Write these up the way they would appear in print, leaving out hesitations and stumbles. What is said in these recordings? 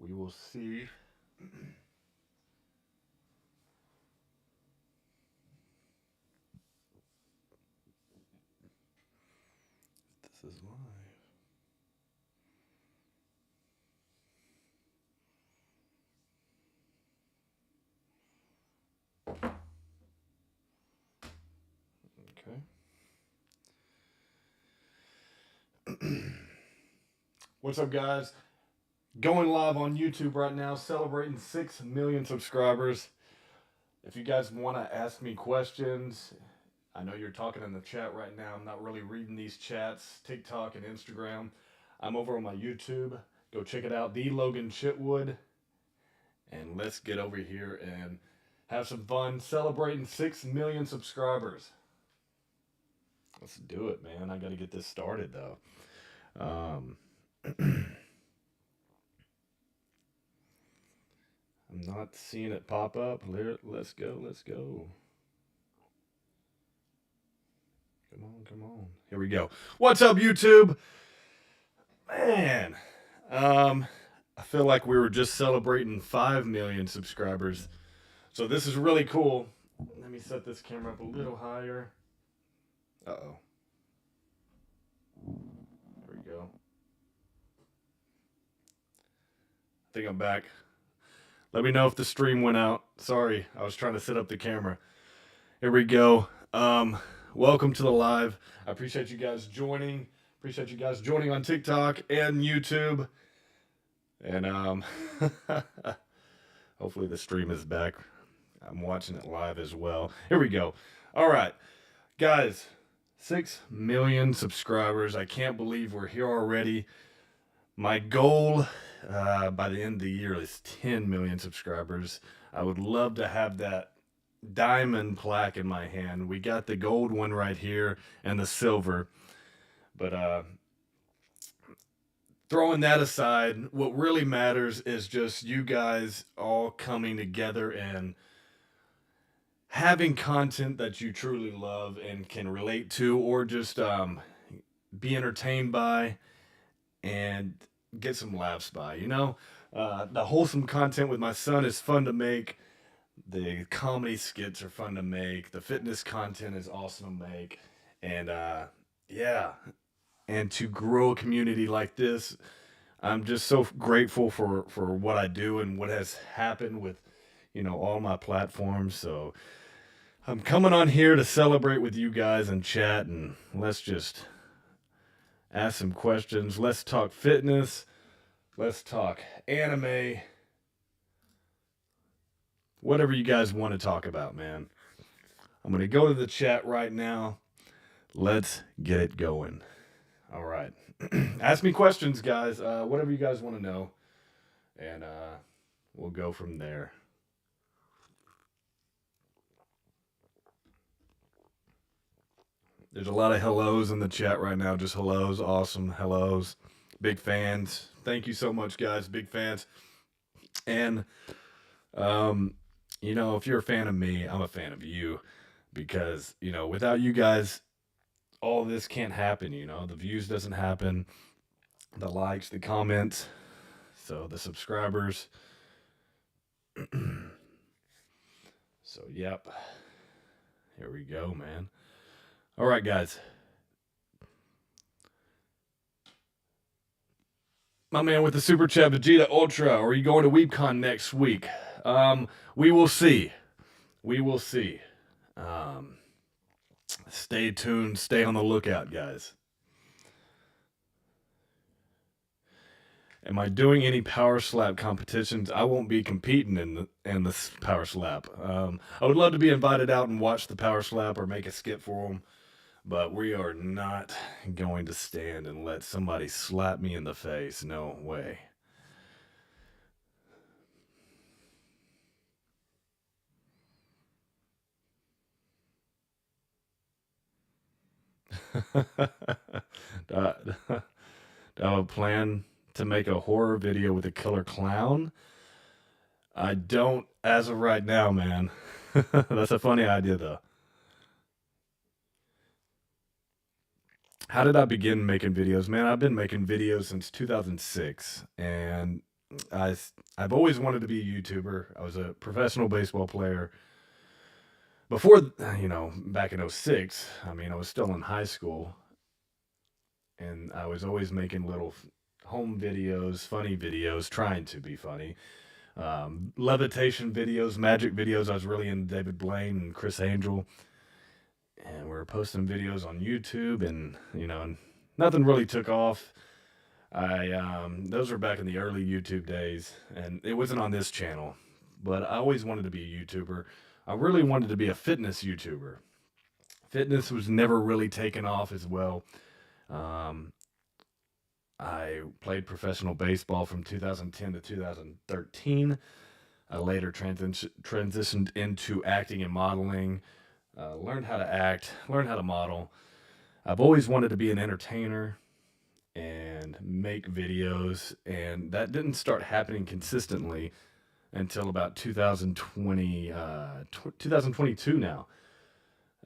We will see. This is live. Okay. What's up, guys? Going live on YouTube right now, celebrating 6 million subscribers. If you guys want to ask me questions, I know you're talking in the chat right now. I'm not really reading these chats, TikTok and Instagram. I'm over on my YouTube. Go check it out, The Logan Chitwood. And let's get over here and have some fun celebrating 6 million subscribers. Let's do it, man. I got to get this started, though. I'm not seeing it pop up. Let's go. Let's go. Come on, come on. Here we go. What's up, YouTube? Man, I feel like we were just celebrating 5 million subscribers. So this is really cool. Let me set this camera up a little higher. Uh-oh. There we go. I think I'm back. Let me know if the stream went out. Sorry, I was trying to set up the camera. Here we go. Welcome to the live. I appreciate you guys joining. Appreciate you guys joining on TikTok and YouTube. And hopefully the stream is back. I'm watching it live as well. Here we go. All right, guys, 6 million subscribers. I can't believe we're here already. My goal by the end of the year is 10 million subscribers. I would love to have that diamond plaque in my hand. We got the gold one right here and the silver. But throwing that aside, what really matters is just you guys all coming together and having content that you truly love and can relate to, or just be entertained by and get some laughs by. The wholesome content with my son is fun to make. The comedy skits are fun to make. The fitness content is awesome to make. And yeah, and to grow a community like this, I'm just so grateful for what I do and what has happened with, all my platforms. So I'm coming on here to celebrate with you guys and chat, and let's just ask some questions. Let's talk fitness. Let's talk anime. Whatever you guys want to talk about, man. I'm going to go to the chat right now. Let's get it going. All right. Ask me questions, guys. Whatever you guys want to know. And we'll go from there. There's a lot of hellos in the chat right now. Just hellos. Awesome. Hellos. Big fans. Thank you so much, guys. Big fans. And, if you're a fan of me, I'm a fan of you. Because, without you guys, all this can't happen. The views doesn't happen. The likes, the comments. So the subscribers. So, yep. Here we go, man. All right, guys. My man with the super chat, Vegeta Ultra. Are you going to WeebCon next week? We will see. We will see. Stay tuned. Stay on the lookout, guys. Am I doing any power slap competitions? I won't be competing in the power slap. I would love to be invited out and watch the power slap or make a skit for them, but we are not going to stand and let somebody slap me in the face. No way. Do I have a plan to make a horror video with a killer clown? I don't as of right now, man. That's a funny idea, though. How did I begin making videos? Man, I've been making videos since 2006, and I, I've always wanted to be a YouTuber. I was a professional baseball player before, back in '06. I mean, I was still in high school, and I was always making little home videos, funny videos, trying to be funny. Levitation videos, magic videos. I was really into David Blaine and Chris Angel, and we were posting videos on YouTube, and nothing really took off. I Those were back in the early YouTube days, and it wasn't on this channel, but I always wanted to be a YouTuber. I really wanted to be a fitness YouTuber. Fitness was never really taken off as well. Um, I played professional baseball from 2010 to 2013. I later transitioned into acting and modeling, learned how to act, learned how to model. I've always wanted to be an entertainer and make videos, and that didn't start happening consistently until about 2022 now.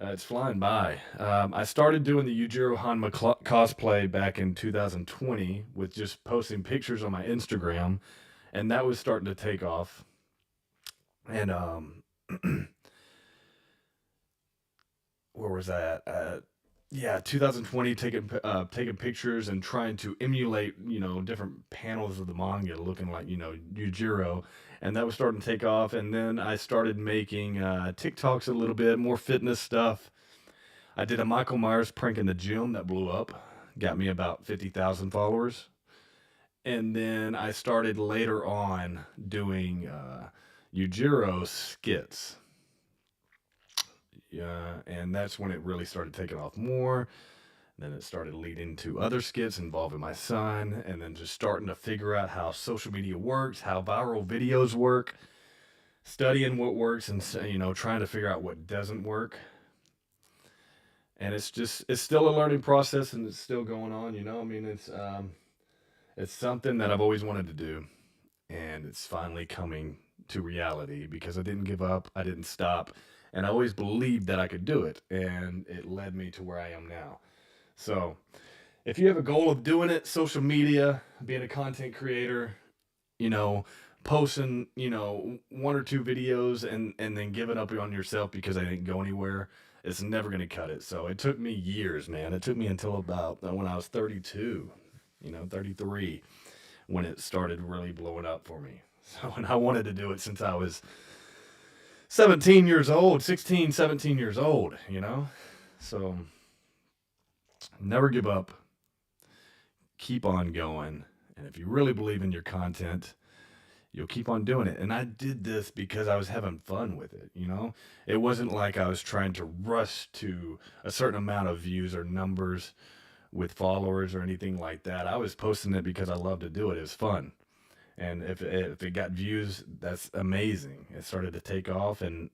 It's flying by. I started doing the Yujiro Hanma cosplay back in 2020 with just posting pictures on my Instagram, and that was starting to take off. And where was that? Yeah, 2020, taking pictures and trying to emulate different panels of the manga, looking like Yujiro, and that was starting to take off. And then I started making TikToks a little bit more fitness stuff. I did a Michael Myers prank in the gym that blew up, got me about 50,000 followers. And then I started later on doing Yujiro skits. Yeah, and that's when it really started taking off more. Then it started leading to other skits involving my son, and then just starting to figure out how social media works, how viral videos work, studying what works, and trying to figure out what doesn't work. And it's still a learning process, and it's still going on. I mean, it's something that I've always wanted to do, and it's finally coming to reality because I didn't give up, I didn't stop, and I always believed that I could do it, and it led me to where I am now. So, if you have a goal of doing it, social media, being a content creator, you know, posting, one or two videos and then giving up on yourself because I didn't go anywhere, it's never going to cut it. So, it took me years, man. It took me until about when I was 32, 33, when it started really blowing up for me. So, and I wanted to do it since I was 17 years old, 16, 17 years old. So, never give up. Keep on going. And if you really believe in your content, you'll keep on doing it. And I did this because I was having fun with it. It wasn't like I was trying to rush to a certain amount of views or numbers with followers or anything like that. I was posting it because I love to do it. It was fun. And if it got views, that's amazing. It started to take off, and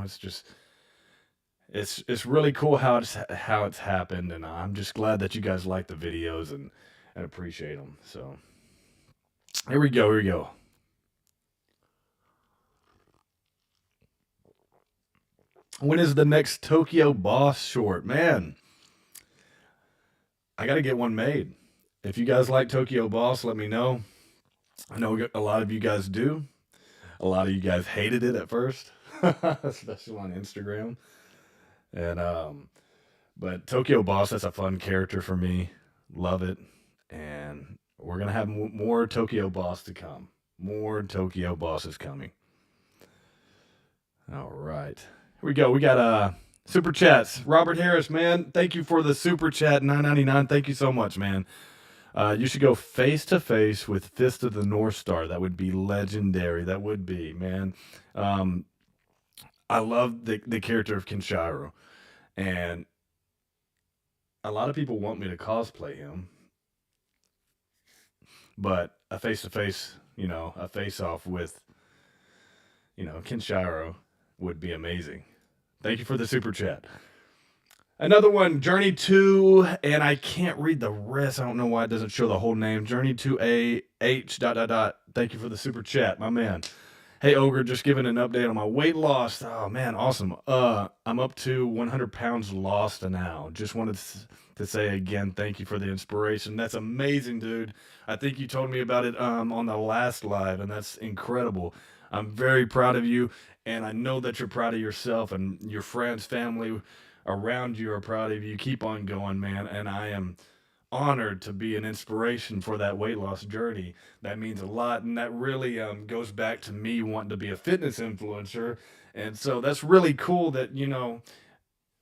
it's just it's really cool how it's happened, and I'm just glad that you guys like the videos and appreciate them. So here we go. Here we go. When is the next Tokyo Boss short? Man, I got to get one made. If you guys like Tokyo Boss, let me know. I know a lot of you guys do. A lot of you guys hated it at first, especially on Instagram. And but Tokyo Boss, that's a fun character for me. Love it. And we're gonna have more Tokyo Boss to come. More Tokyo Boss is coming. All right. Here we go. We got super chats. Robert Harris, man, thank you for the super chat. 9.99. Thank you so much, man. You should go face to face with Fist of the North Star. That would be legendary. That would be, man. Um, I love the character of Kenshiro, and a lot of people want me to cosplay him, but a face to face, a face off with, Kenshiro would be amazing. Thank you for the super chat. Another one, Journey to, and I can't read the rest. I don't know why it doesn't show the whole name. Journey to A H dot dot dot. Thank you for the super chat, my man. Hey Ogre, just giving an update on my weight loss. Oh man, awesome. I'm up to 100 pounds lost now. Just wanted to say again, thank you for the inspiration. That's amazing, dude. I think you told me about it on the last live, and that's incredible. I'm very proud of you, and I know that you're proud of yourself, and your friends, family around you are proud of you. Keep on going, man. And I am honored to be an inspiration for that weight loss journey. That means a lot, and that really goes back to me wanting to be a fitness influencer. And so that's really cool that,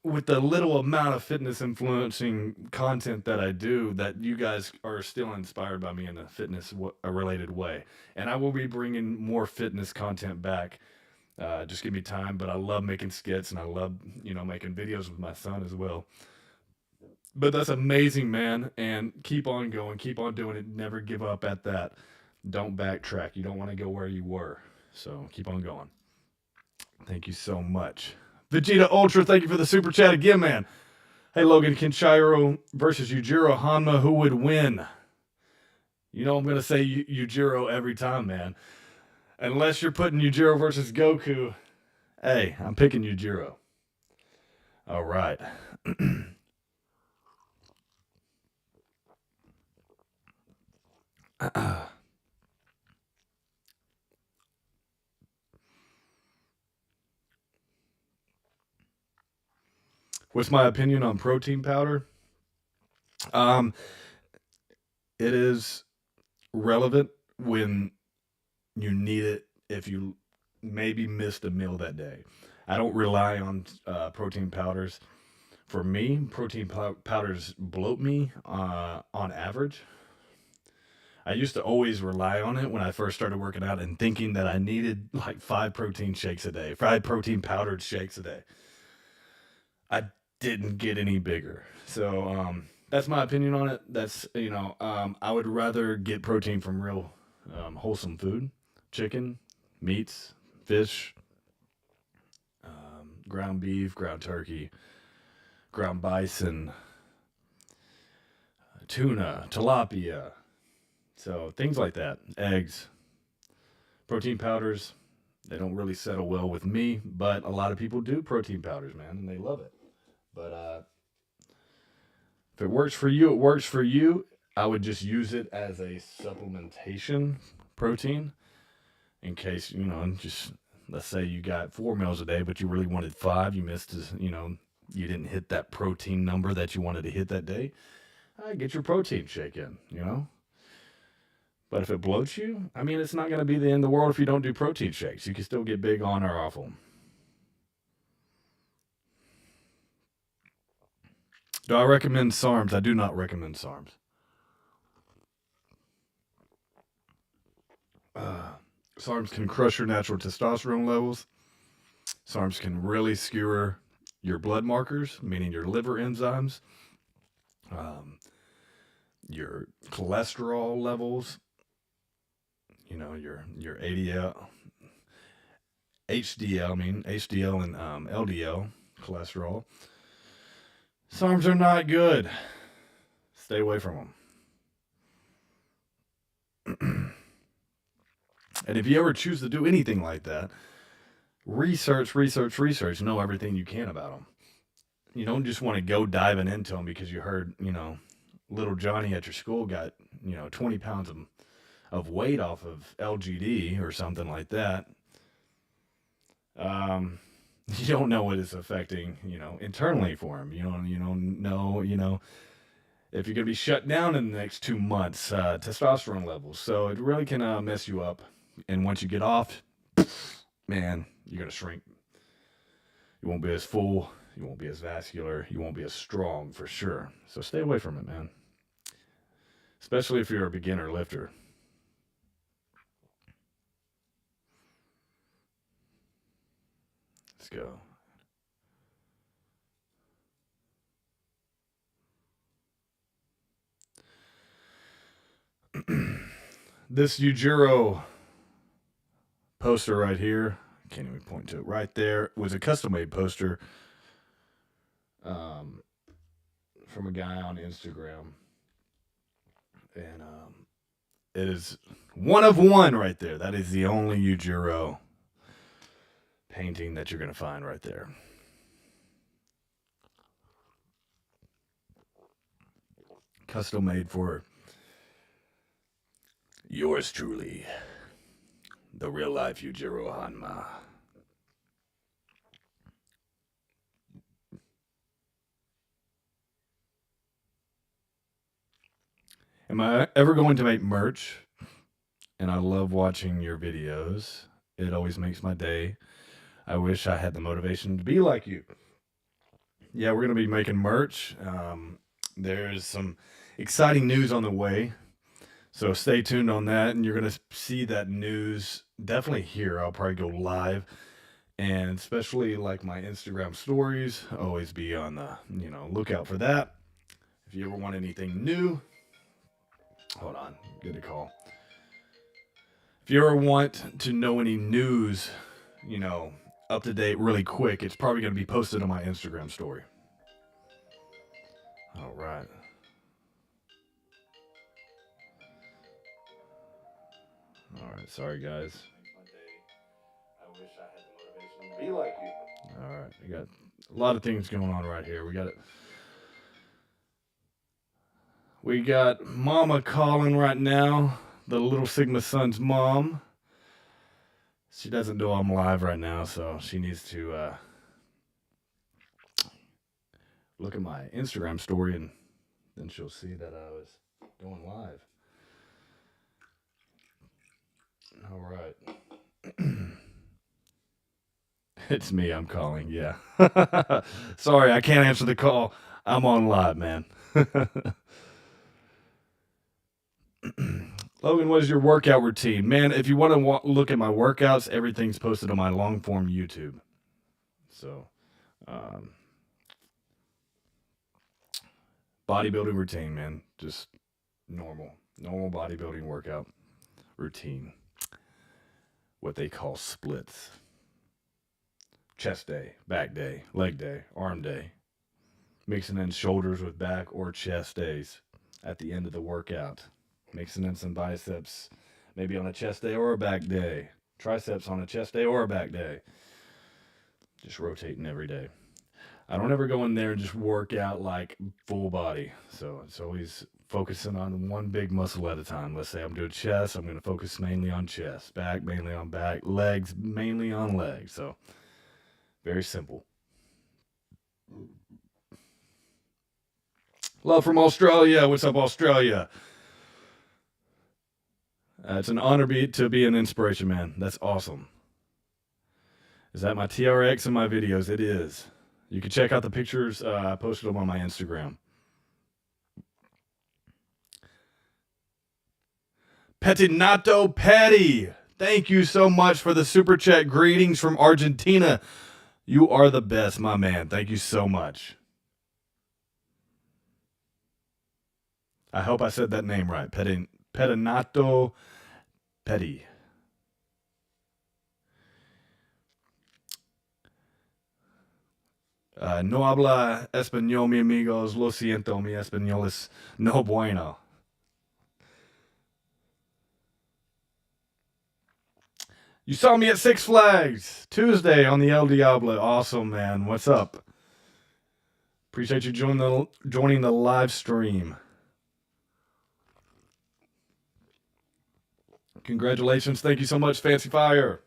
with the little amount of fitness influencing content that I do, that you guys are still inspired by me in a fitness related way. And I will be bringing more fitness content back. Just give me time, but I love making skits, and I love, making videos with my son as well. But that's amazing, man. And keep on going, keep on doing it. Never give up at that. Don't backtrack. You don't want to go where you were. So keep on going. Thank you so much. Vegeta Ultra, thank you for the super chat again, man. Hey, Logan, Kenshiro versus Yujiro Hanma, who would win? I'm going to say Yujiro every time, man. Unless you're putting Yujiro versus Goku. Hey, I'm picking Yujiro. All right. What's my opinion on protein powder? Um, it is relevant when you need it if you maybe missed a meal that day. I don't rely on protein powders. For me, protein powders bloat me on average. I used to always rely on it when I first started working out and thinking that I needed like 5 protein shakes a day, 5 protein powdered shakes a day. I didn't get any bigger. So that's my opinion on it. I would rather get protein from real wholesome food, chicken, meats, fish, ground beef, ground turkey, ground bison, tuna, tilapia. So things like that. Eggs, protein powders. They don't really settle well with me, but a lot of people do protein powders, man, and they love it. But if it works for you, it works for you. I would just use it as a supplementation protein in case, just let's say you got 4 meals a day, but you really wanted five. You missed, you didn't hit that protein number that you wanted to hit that day. Get your protein shake in. But if it bloats you, I mean, it's not going to be the end of the world if you don't do protein shakes. You can still get big on or off them. Do I recommend SARMs? I do not recommend SARMs. Uh, SARMs can crush your natural testosterone levels. SARMs can really skewer your blood markers, meaning your liver enzymes, um, your cholesterol levels, your ADL, HDL, HDL and LDL cholesterol. SARMs are not good. Stay away from them. And if you ever choose to do anything like that, research, research, research. Know everything you can about them. You don't just want to go diving into them because you heard, little Johnny at your school got, 20 pounds of weight off of LGD or something like that. Um, you don't know what it's affecting, internally for him. You don't know, if you're going to be shut down in the next 2 months, testosterone levels. So it really can mess you up. And once you get off, man, you're going to shrink. You won't be as full. You won't be as vascular. You won't be as strong for sure. So stay away from it, man. Especially if you're a beginner lifter. Let's go. This Ujiro poster right here, can't even point to it right there, was a custom made poster um, from a guy on Instagram. And it is one of one right there. That is the only Ujiro painting that you're going to find right there. Custom made for yours truly, the real life Yujiro Hanma. Am I ever going to make merch? And I love watching your videos. It always makes my day. I wish I had the motivation to be like you. Yeah, we're going to be making merch. There's some exciting news on the way. So stay tuned on that. And you're going to see that news definitely here. I'll probably go live. And especially like my Instagram stories, always be on the, lookout for that. If you ever want anything new, hold on, get a call. If you ever want to know any news, up to date really quick, it's probably going to be posted on my Instagram story. All right. All right. Sorry, guys. I wish I had the motivation to be like you. All right. We got a lot of things going on right here. We got Mama calling right now, the little Sigma Son's mom. She doesn't know I'm live right now, so she needs to look at my Instagram story, and then she'll see that I was going live. All right. It's me, I'm calling, yeah. Sorry, I can't answer the call. I'm on live, man. Logan, what is your workout routine? Man, if you want to look at my workouts, everything's posted on my long form YouTube. So, bodybuilding routine, man. Just normal bodybuilding workout routine. What they call splits. Chest day, back day, leg day, arm day. Mixing in shoulders with back or chest days at the end of the workout. Mixing in some biceps, maybe on a chest day or a back day. Triceps on a chest day or a back day. Just rotating every day. I don't ever go in there and just work out like full body. So it's always focusing on one big muscle at a time. Let's say I'm doing chest, I'm going to focus mainly on chest. Back, mainly on back. Legs, mainly on legs. So very simple. Love from Australia. What's up, Australia? It's an honor to be an inspiration, man. That's awesome. Is that my TRX in my videos? It is. You can check out the pictures. I posted them on my Instagram. Petinato Petty. Thank you so much for the super chat. Greetings from Argentina. You are the best, my man. Thank you so much. I hope I said that name right. Petinato Petty. No habla español, mi amigos. Lo siento, mi español es no bueno. You saw me at Six Flags Tuesday on the El Diablo. Awesome, man. What's up? Appreciate you joining the live stream. Congratulations. Thank you so much, Fancy Fire.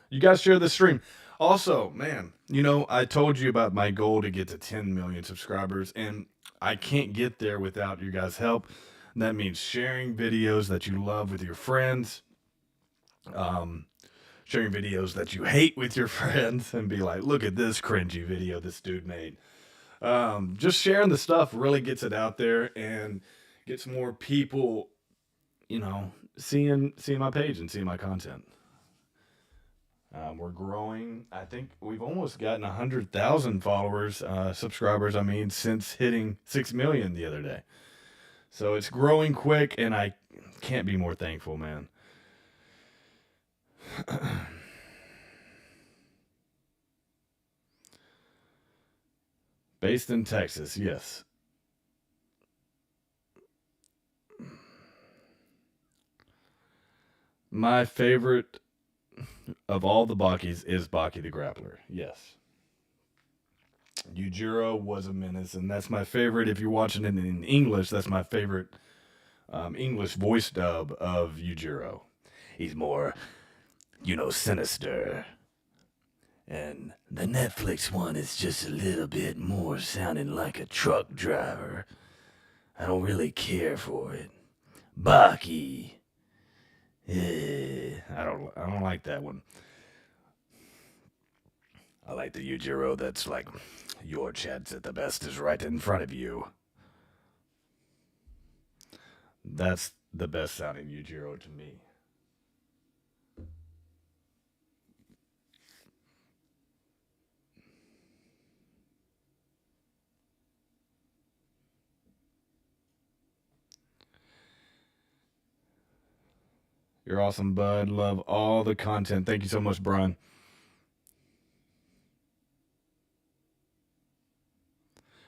You guys share the stream. Also, man, I told you about my goal to get to 10 million subscribers, and I can't get there without you guys' help. That means sharing videos that you love with your friends, sharing videos that you hate with your friends, and be like, look at this cringy video this dude made. Just sharing the stuff really gets it out there and gets more people, seeing my page and seeing my content. We're growing. I think we've almost gotten 100,000 followers, subscribers, since hitting 6 million the other day. So it's growing quick, and I can't be more thankful, man. Based in Texas, yes. My favorite of all the Bakis is Baki the Grappler. Yes. Yujiro was a menace, and that's my favorite. If you're watching it in English, that's my favorite English voice dub of Yujiro. He's more, sinister. And the Netflix one is just a little bit more sounding like a truck driver. I don't really care for it. Baki. I don't like that one. I like the Yujiro that's like, your chance at the best is right in front of you. That's the best sounding Yujiro to me. You're awesome, bud. Love all the content. Thank you so much, Brian.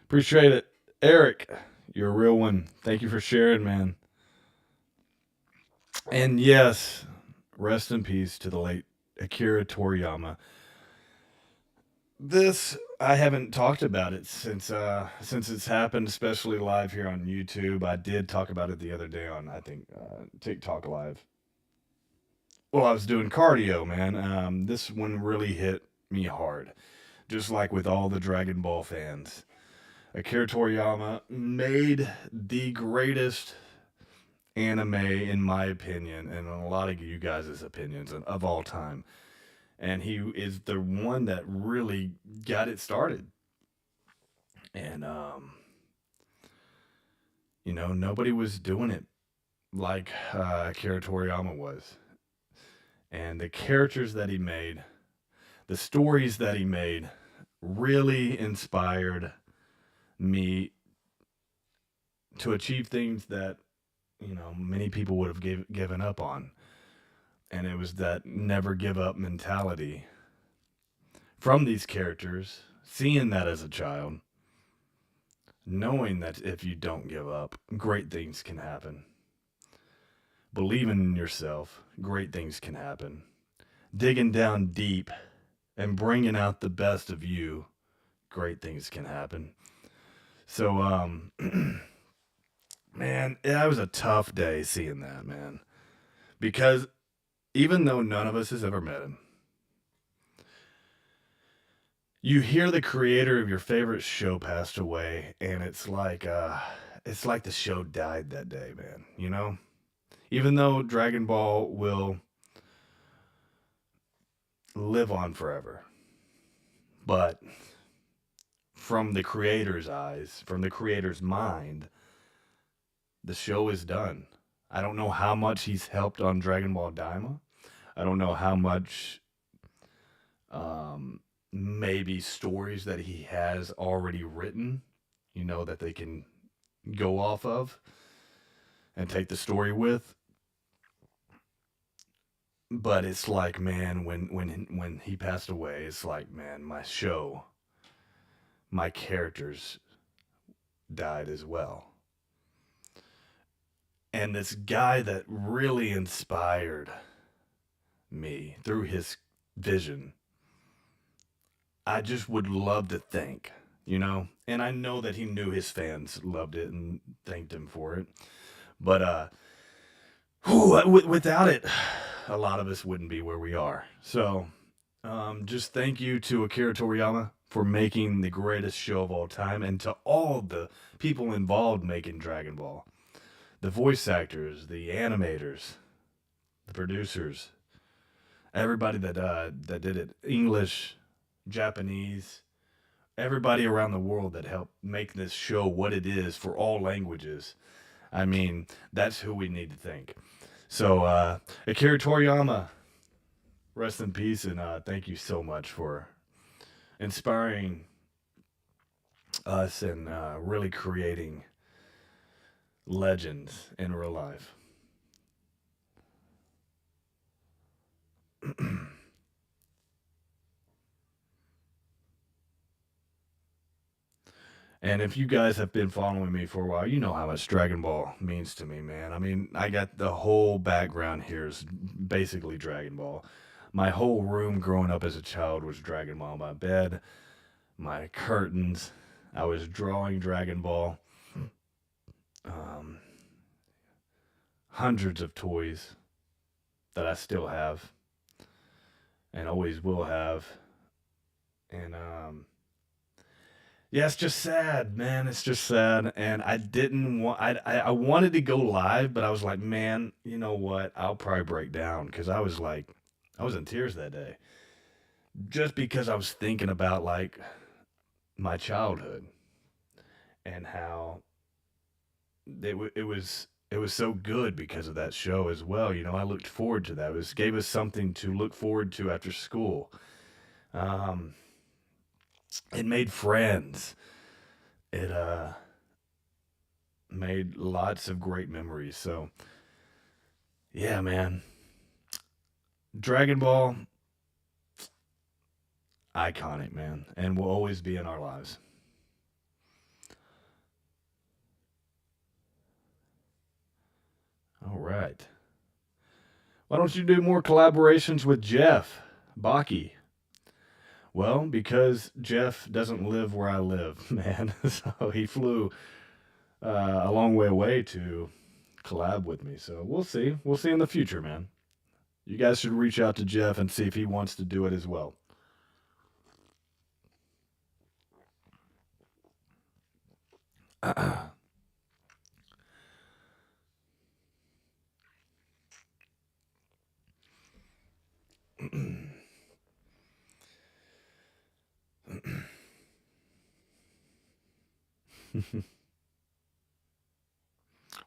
Appreciate it. Eric, you're a real one. Thank you for sharing, man. And yes, rest in peace to the late Akira Toriyama. This I haven't talked about it since it's happened, especially live here on YouTube. I did talk about it the other day on I think TikTok Live. Well, I was doing cardio, man. This one really hit me hard, just like with all the Dragon Ball fans. Akira Toriyama made the greatest anime, in my opinion, and a lot of you guys' opinions of all time. And he is the one that really got it started. And nobody was doing it like Akira Toriyama was. And the characters that he made, the stories that he made, really inspired me to achieve things that many people would have given up on. And it was that never give up mentality from these characters, seeing that as a child, knowing that if you don't give up, great things can happen. Believing in yourself, great things can happen. Digging down deep and bringing out the best of you, great things can happen. So, man, that was a tough day seeing that, man. Because even though none of us has ever met him, you hear the creator of your favorite show passed away, and it's like the show died that day, man. Even though Dragon Ball will live on forever, but from the creator's eyes, from the creator's mind, the show is done. I don't know how much he's helped on Dragon Ball Daima. I don't know how much maybe stories that he has already written, that they can go off of and take the story with. But it's like, man, when he passed away, it's like, man, my show, my characters died as well. And this guy that really inspired me through his vision, I just would love to thank. And I know that he knew his fans loved it and thanked him for it. But without it, a lot of us wouldn't be where we are. So, just thank you to Akira Toriyama for making the greatest show of all time, and to all the people involved making Dragon Ball, the voice actors, the animators, the producers, everybody that did it, English, Japanese, everybody around the world that helped make this show what it is for all languages. I mean, that's who we need to thank. So, Akira Toriyama, rest in peace, and thank you so much for inspiring us and really creating legends in real life. And if you guys have been following me for a while, you know how much Dragon Ball means to me, man. I mean, I got the whole background here is basically Dragon Ball. My whole room growing up as a child was Dragon Ball. My bed, my curtains. I was drawing Dragon Ball. Um, Hundreds of toys that I still have and always will have. And yeah, it's just sad, man. It's just sad. And I didn't want. I wanted to go live, but I was like, man, you know what? I'll probably break down because I was like, I was in tears that day, just because I was thinking about like my childhood and how it was so good because of that show as well. You know, I looked forward to that. It was gave us something to look forward to after school. Um, it made friends. It made lots of great memories. So yeah, man, Dragon Ball, iconic, man, and will always be in our lives. All right. Why don't you do more collaborations with Jeff Baki? Well, because Jeff doesn't live where I live, man. So he flew a long way away to collab with me. So we'll see. We'll see in the future, man. You guys should reach out to Jeff and see if he wants to do it as well.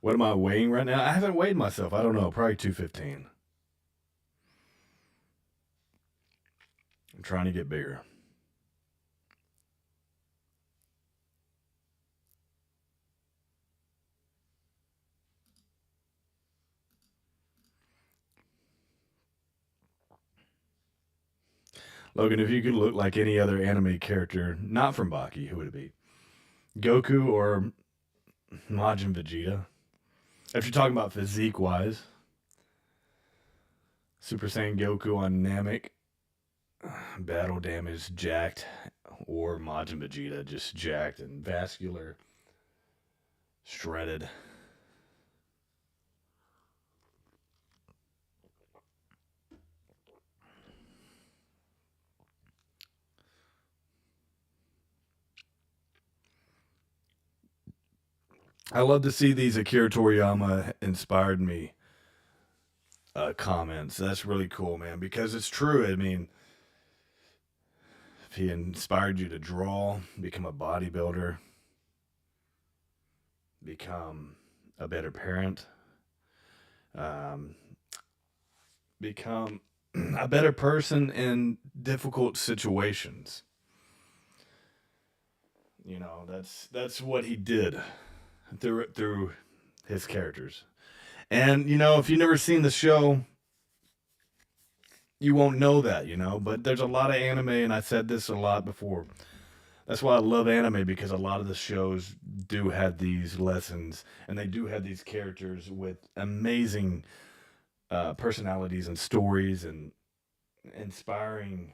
What am I weighing right now? I haven't weighed myself. I don't know. Probably 215. I'm trying to get bigger. Logan, if you could look like any other anime character, not from Baki, who would it be? Goku or Majin Vegeta? If you're talking about physique wise, Super Saiyan Goku on Namek, battle damage jacked, or Majin Vegeta just jacked and vascular, shredded. I love to see these Akira Toriyama inspired me comments. That's really cool, man, because it's true. I mean, if he inspired you to draw, become a bodybuilder, become a better parent, um, become a better person in difficult situations. You know, that's what he did through his characters. And you know, if you've never seen the show, you won't know that, you know. But there's a lot of anime, and I said this a lot before. That's why I love anime because a lot of the shows do have these lessons, and they do have these characters with amazing personalities and stories and inspiring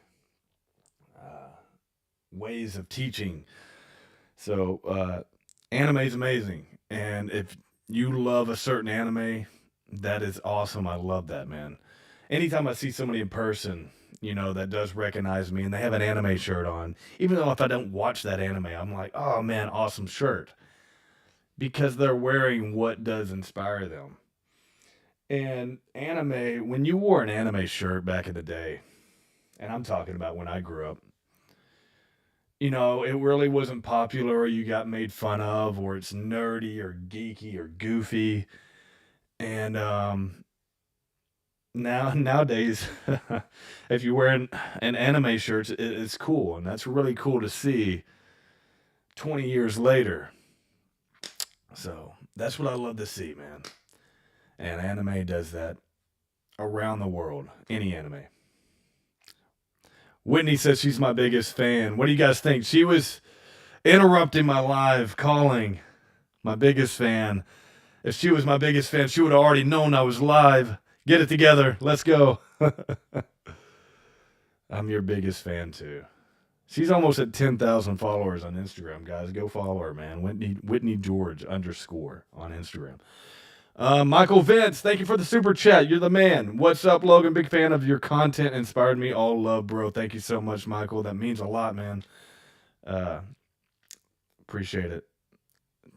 uh, ways of teaching. So anime is amazing, and if you love a certain anime, that is awesome. I love that, man. Anytime I see somebody in person, you know, that does recognize me and they have an anime shirt on, even though if I don't watch that anime, I'm like, oh man, awesome shirt. Because they're wearing what does inspire them. And anime, when you wore an anime shirt back in the day, and I'm talking about when I grew up, you know, it really wasn't popular or you got made fun of or it's nerdy or geeky or goofy. And nowadays, if you're wearing an anime shirt, it's cool, and that's really cool to see 20 years later. So that's what I love to see, man. And anime does that around the world. Any anime. Whitney says she's my biggest fan. What do you guys think? She was interrupting my live calling my biggest fan. If she was my biggest fan, she would have already known I was live. Get it together. Let's go. I'm your biggest fan too. She's almost at 10,000 followers on Instagram, guys. Go follow her, man. Whitney George _ on Instagram. Michael Vince, thank you for the super chat. You're the man. What's up, Logan? Big fan of your content. Inspired me. All love, bro. Thank you so much, Michael. That means a lot, man. Appreciate it.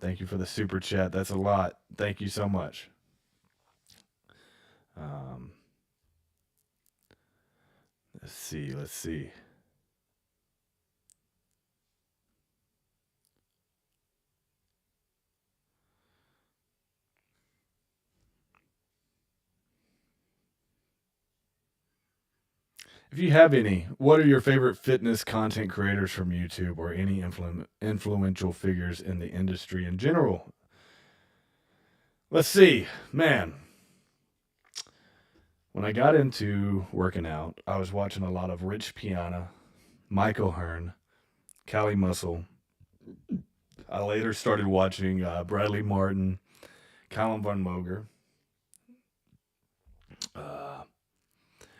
Thank you for the super chat. That's a lot. Thank you so much. Let's see. If you have any, what are your favorite fitness content creators from YouTube or any influential figures in the industry in general? Let's see. Man, when I got into working out, I was watching a lot of Rich Piana, Michael Hearn, Callie Muscle. I later started watching Bradley Martin, Colin Von Moger,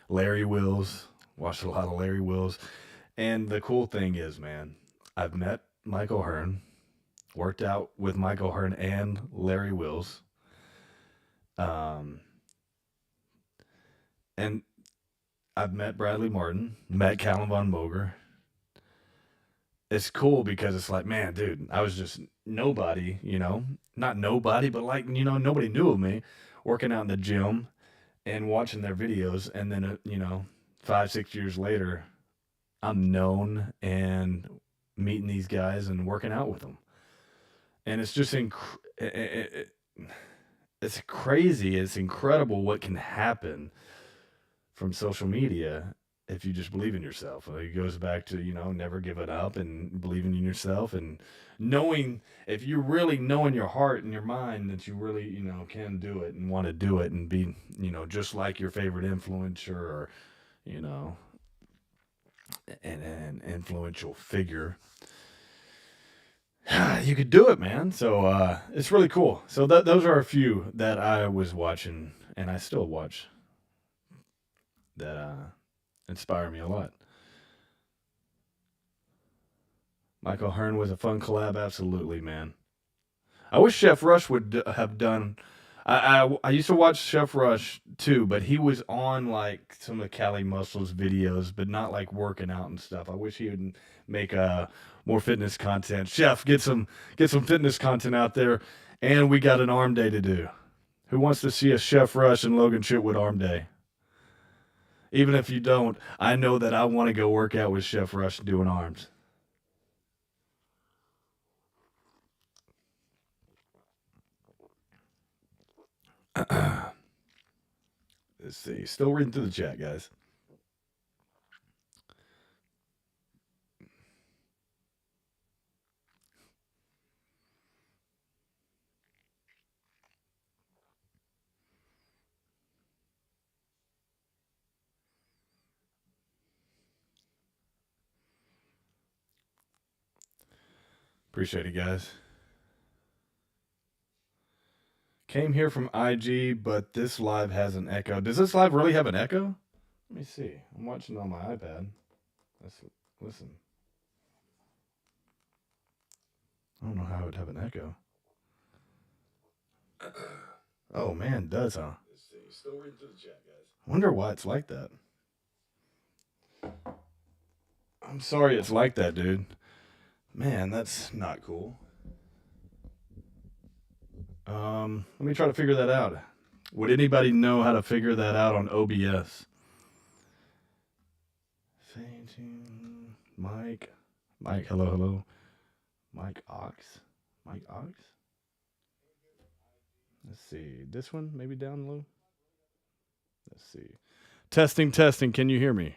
Larry Wills. Watched a lot of Larry Wills. And the cool thing is, man, I've met Michael Hearn, worked out with Michael Hearn and Larry Wills. And I've met Bradley Martin, met Calvin Von Moger. It's cool because it's like, man, dude, I was just nobody, not nobody, but like, nobody knew of me working out in the gym and watching their videos. And then, 5-6 years later, I'm known and meeting these guys and working out with them. And it's just it's crazy. It's incredible what can happen from social media if you just believe in yourself. It goes back to, never give it up and believing in yourself and knowing, if you really know in your heart and your mind that you really, can do it and want to do it and be, just like your favorite influencer or, an influential figure, you could do it, man. So it's really cool. So those are a few that I was watching and I still watch that inspire me a lot. Michael Hearn was a fun collab, absolutely, man. I wish Chef Rush would have done. I used to watch Chef Rush too, but he was on like some of Callie Muscle's videos, but not like working out and stuff. I wish he would make more fitness content. Chef, get some fitness content out there, and we got an arm day to do. Who wants to see a Chef Rush and Logan Chitwood arm day? Even if you don't, I know that I want to go work out with Chef Rush doing arms. Let's see. Still reading through the chat, guys. Appreciate it, guys. Came here from IG, but this live has an echo. Does this live really have an echo? Let me see. I'm watching on my iPad. Let's listen. I don't know how it would have an echo. Oh man, it does, huh? Let's see. Still reading through the chat, guys. I wonder why it's like that. I'm sorry it's like that, dude. Man, that's not cool. Let me try to figure that out. Would anybody know how to figure that out on OBS? Mike, hello. Mike Ox. Let's see. This one, maybe down low. Let's see. Testing. Can you hear me?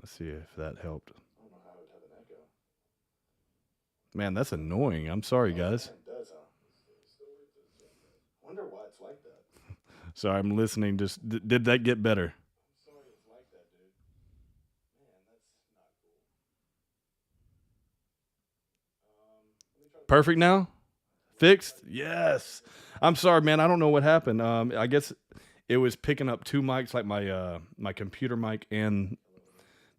Let's see if that helped. Man, that's annoying. I'm sorry, guys. Wonder why it's like that. Sorry, I'm listening. Just did that get better? I'm sorry, it's like that, dude. Man, that's not cool. Perfect now. Fixed? Yes. I'm sorry, man. I don't know what happened. I guess it was picking up two mics, like my computer mic and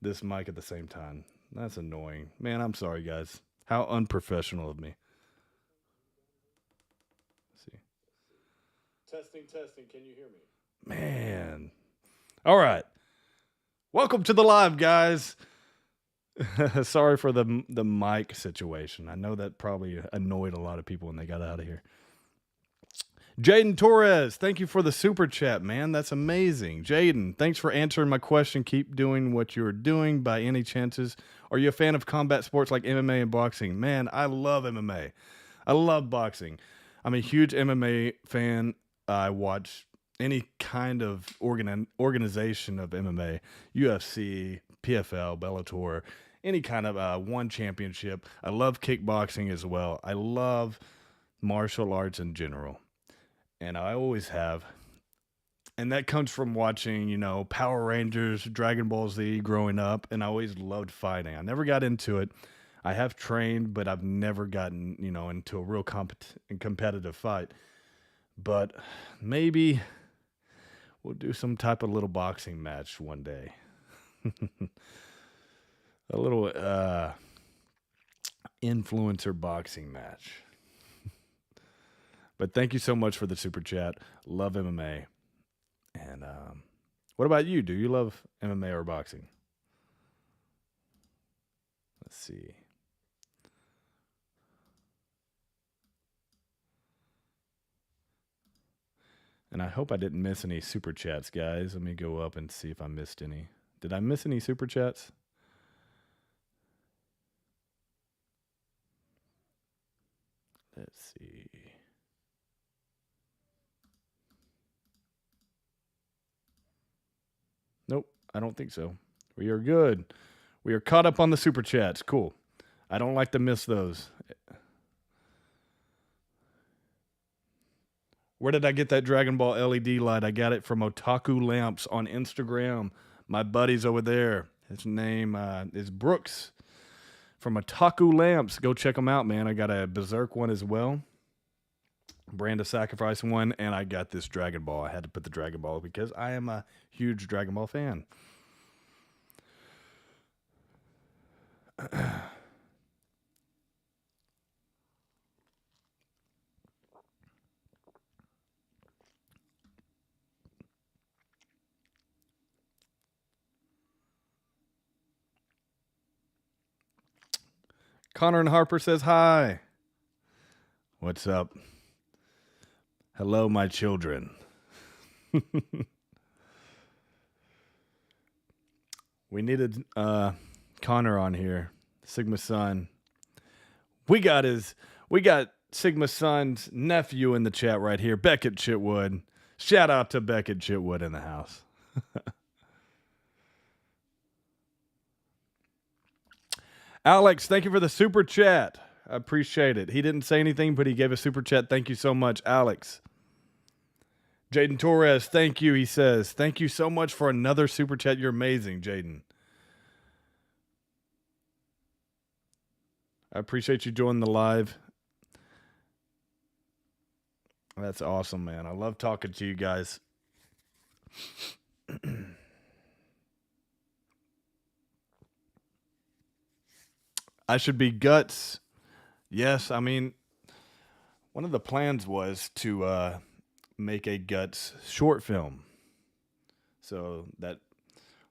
this mic at the same time. That's annoying. Man, I'm sorry, guys. How unprofessional of me. Let's see. Testing. Can you hear me? Man. All right. Welcome to the live, guys. Sorry for the mic situation. I know that probably annoyed a lot of people when they got out of here. Jaden Torres, thank you for the super chat, man. That's amazing. Jaden, thanks for answering my question. Keep doing what you're doing. By any chances, are you a fan of combat sports like MMA and boxing? Man, I love MMA. I love boxing. I'm a huge MMA fan. I watch any kind of organization of MMA, UFC, PFL, Bellator, any kind of one championship. I love kickboxing as well. I love martial arts in general. And I always have. And that comes from watching, Power Rangers, Dragon Ball Z growing up. And I always loved fighting. I never got into it. I have trained, but I've never gotten, into a real competitive fight. But maybe we'll do some type of little boxing match one day. A little influencer boxing match. But thank you so much for the super chat. Love MMA. And what about you? Do you love MMA or boxing? Let's see. And I hope I didn't miss any super chats, guys. Let me go up and see if I missed any. Did I miss any super chats? Let's see. Nope, I don't think so. We are good. We are caught up on the super chats. Cool. I don't like to miss those. Where did I get that Dragon Ball LED light? I got it from Otaku Lamps on Instagram. My buddy's over there. His name is Brooks from Otaku Lamps. Go check them out, man. I got a Berserk one as well. Brand of Sacrifice one, and I got this Dragon Ball. I had to put the Dragon Ball because I am a huge Dragon Ball fan. Connor and Harper says hi. What's up? Hello, my children. We needed Connor on here. Sigma Son. We got Sigma Son's nephew in the chat right here, Beckett Chitwood. Shout out to Beckett Chitwood in the house. Alex, thank you for the super chat. I appreciate it. He didn't say anything, but he gave a super chat. Thank you so much, Alex. Jaden Torres, thank you, he says. Thank you so much for another super chat. You're amazing, Jaden. I appreciate you joining the live. That's awesome, man. I love talking to you guys. I should be Guts. Yes, I mean, one of the plans was to make a Guts short film. So that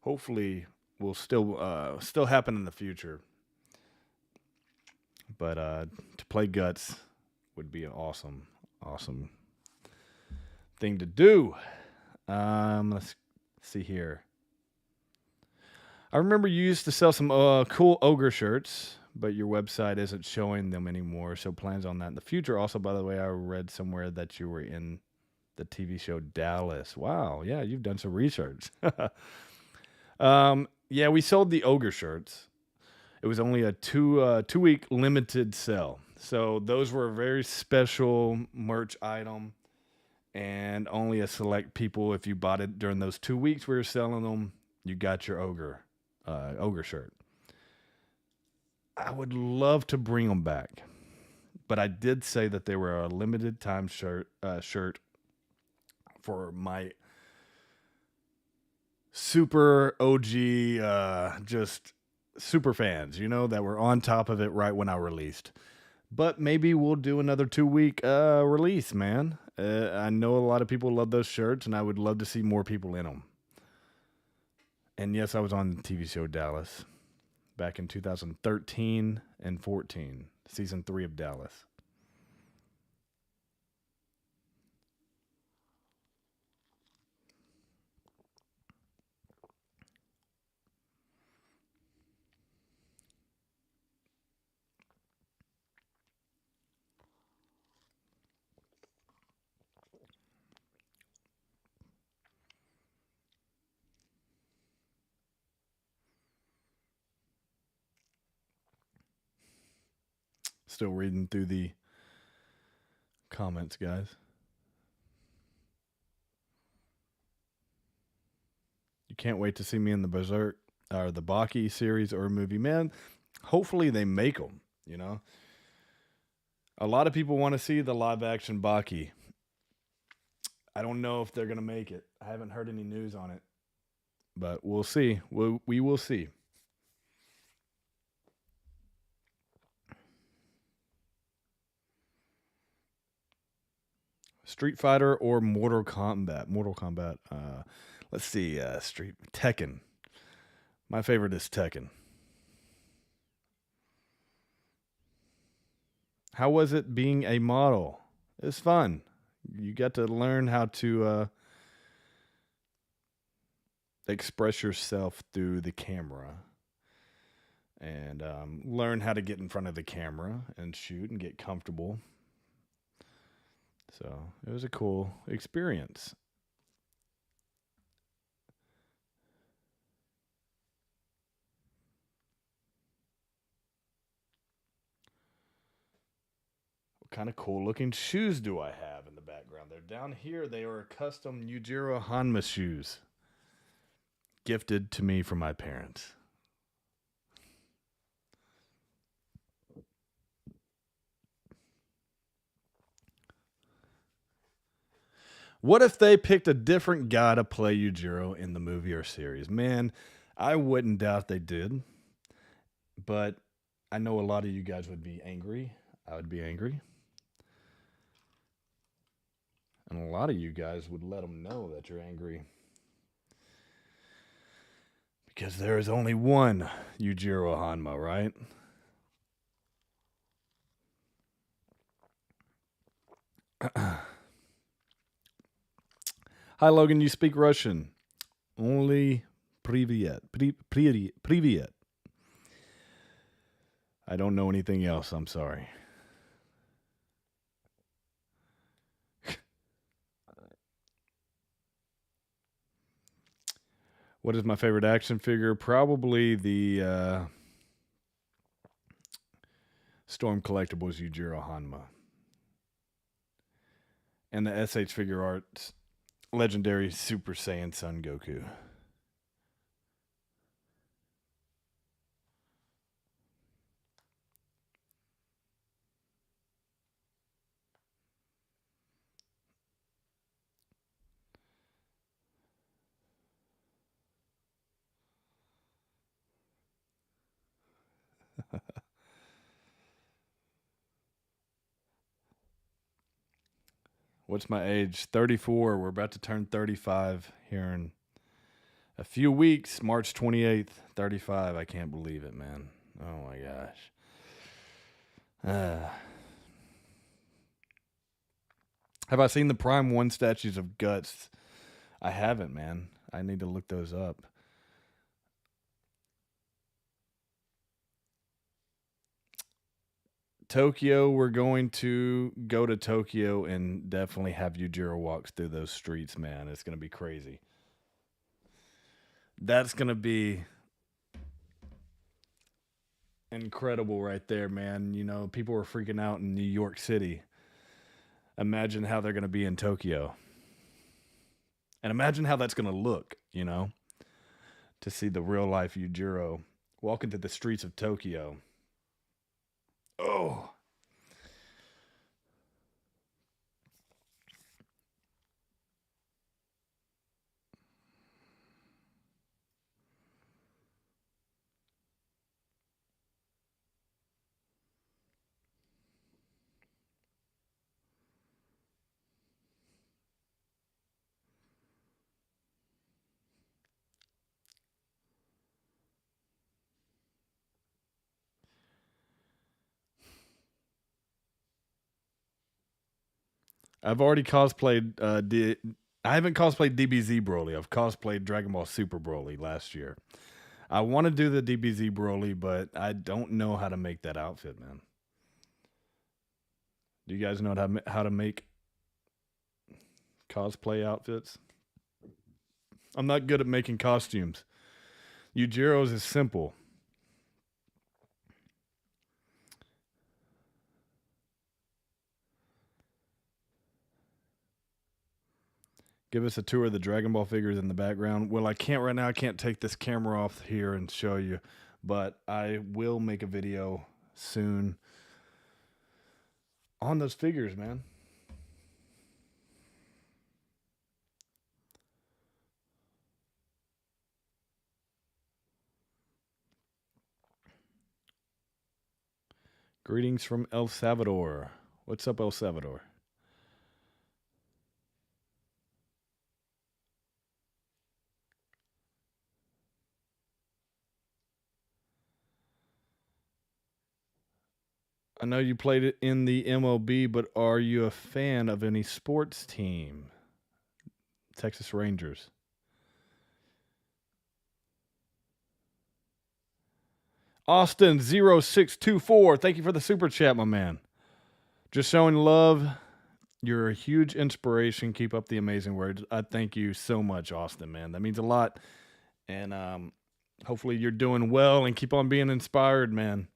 hopefully will still happen in the future. But to play Guts would be an awesome thing to do. Let's see here. I remember you used to sell some cool Ogre shirts, but your website isn't showing them anymore. So plans on that in the future. Also, by the way, I read somewhere that you were in the TV show Dallas. Wow. Yeah, you've done some research. Yeah, we sold the Ogre shirts. It was only a two-week limited sale. So those were a very special merch item. And only a select people, if you bought it during those 2 weeks we were selling them, you got your Ogre shirt. I would love to bring them back. But I did say that they were a limited time shirt for my super OG, just super fans, that were on top of it right when I released. But maybe we'll do another 2 week release, man. I know a lot of people love those shirts, and I would love to see more people in them. And yes, I was on the TV show Dallas back in 2013 and 14, season 3 of Dallas. Still reading through the comments, guys. You can't wait to see me in the Berserk or the Baki series or movie, man. Hopefully they make them. A lot of people want to see the live action Baki. I don't know if they're gonna make it. I haven't heard any news on it, but we'll see. We will see. Street Fighter or Mortal Kombat? Mortal Kombat. Let's see. Street Tekken. My favorite is Tekken. How was it being a model? It's fun. You got to learn how to express yourself through the camera and learn how to get in front of the camera and shoot and get comfortable. So it was a cool experience. What kind of cool looking shoes do I have in the background? They're down here. They are custom Yujiro Hanma shoes gifted to me from my parents. What if they picked a different guy to play Yujiro in the movie or series? Man, I wouldn't doubt they did. But I know a lot of you guys would be angry. I would be angry. And a lot of you guys would let them know that you're angry. Because there is only one Yujiro Hanma, right? Hi, Logan. You speak Russian. Only privyet. Privyet. I don't know anything else. I'm sorry. What is my favorite action figure? Probably the Storm Collectibles Yujiro Hanma. And the SH Figure Arts Legendary Super Saiyan Son Goku. What's my age? 34. We're about to turn 35 here in a few weeks. March 28th, 35. I can't believe it, man. Oh my gosh. Have I seen the Prime 1 statues of Guts? I haven't, man. I need to look those up. Tokyo, we're going to go to Tokyo and definitely have Yujiro walks through those streets, man. It's going to be crazy. That's going to be incredible right there, man. People were freaking out in New York City. Imagine how they're going to be in Tokyo. And imagine how that's going to look, to see the real life Yujiro walking through the streets of Tokyo. Oh. I've already cosplayed. I haven't cosplayed DBZ Broly. I've cosplayed Dragon Ball Super Broly last year. I want to do the DBZ Broly, but I don't know how to make that outfit, man. Do you guys know how to make cosplay outfits? I'm not good at making costumes. Yujiro's is simple. Give us a tour of the Dragon Ball figures in the background. Well, I can't right now. I can't take this camera off here and show you, but I will make a video soon on those figures, man. Greetings from El Salvador. What's up, El Salvador? I know you played it in the MLB, but are you a fan of any sports team? Texas Rangers. Austin0624. Thank you for the super chat, my man. Just showing love. You're a huge inspiration. Keep up the amazing words. I thank you so much, Austin, man. That means a lot. And hopefully you're doing well and keep on being inspired, man.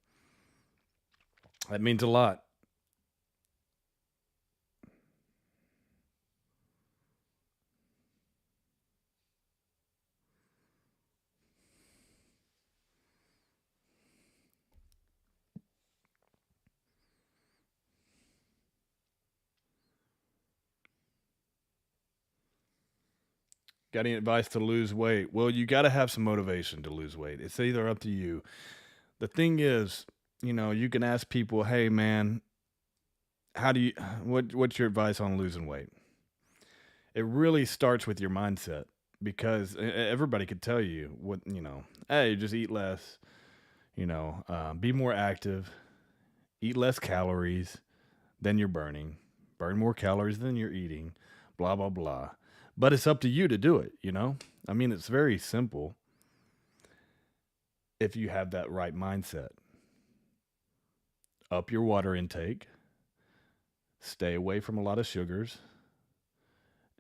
That means a lot. Got any advice to lose weight? Well, you got to have some motivation to lose weight. It's either up to you. The thing is, you can ask people, "Hey, man, what's your advice on losing weight?" It really starts with your mindset because everybody could tell you hey, just eat less, be more active, eat less calories than you're burning, burn more calories than you're eating, blah, blah, blah. But it's up to you to do it, I mean, it's very simple if you have that right mindset. Up your water intake, stay away from a lot of sugars,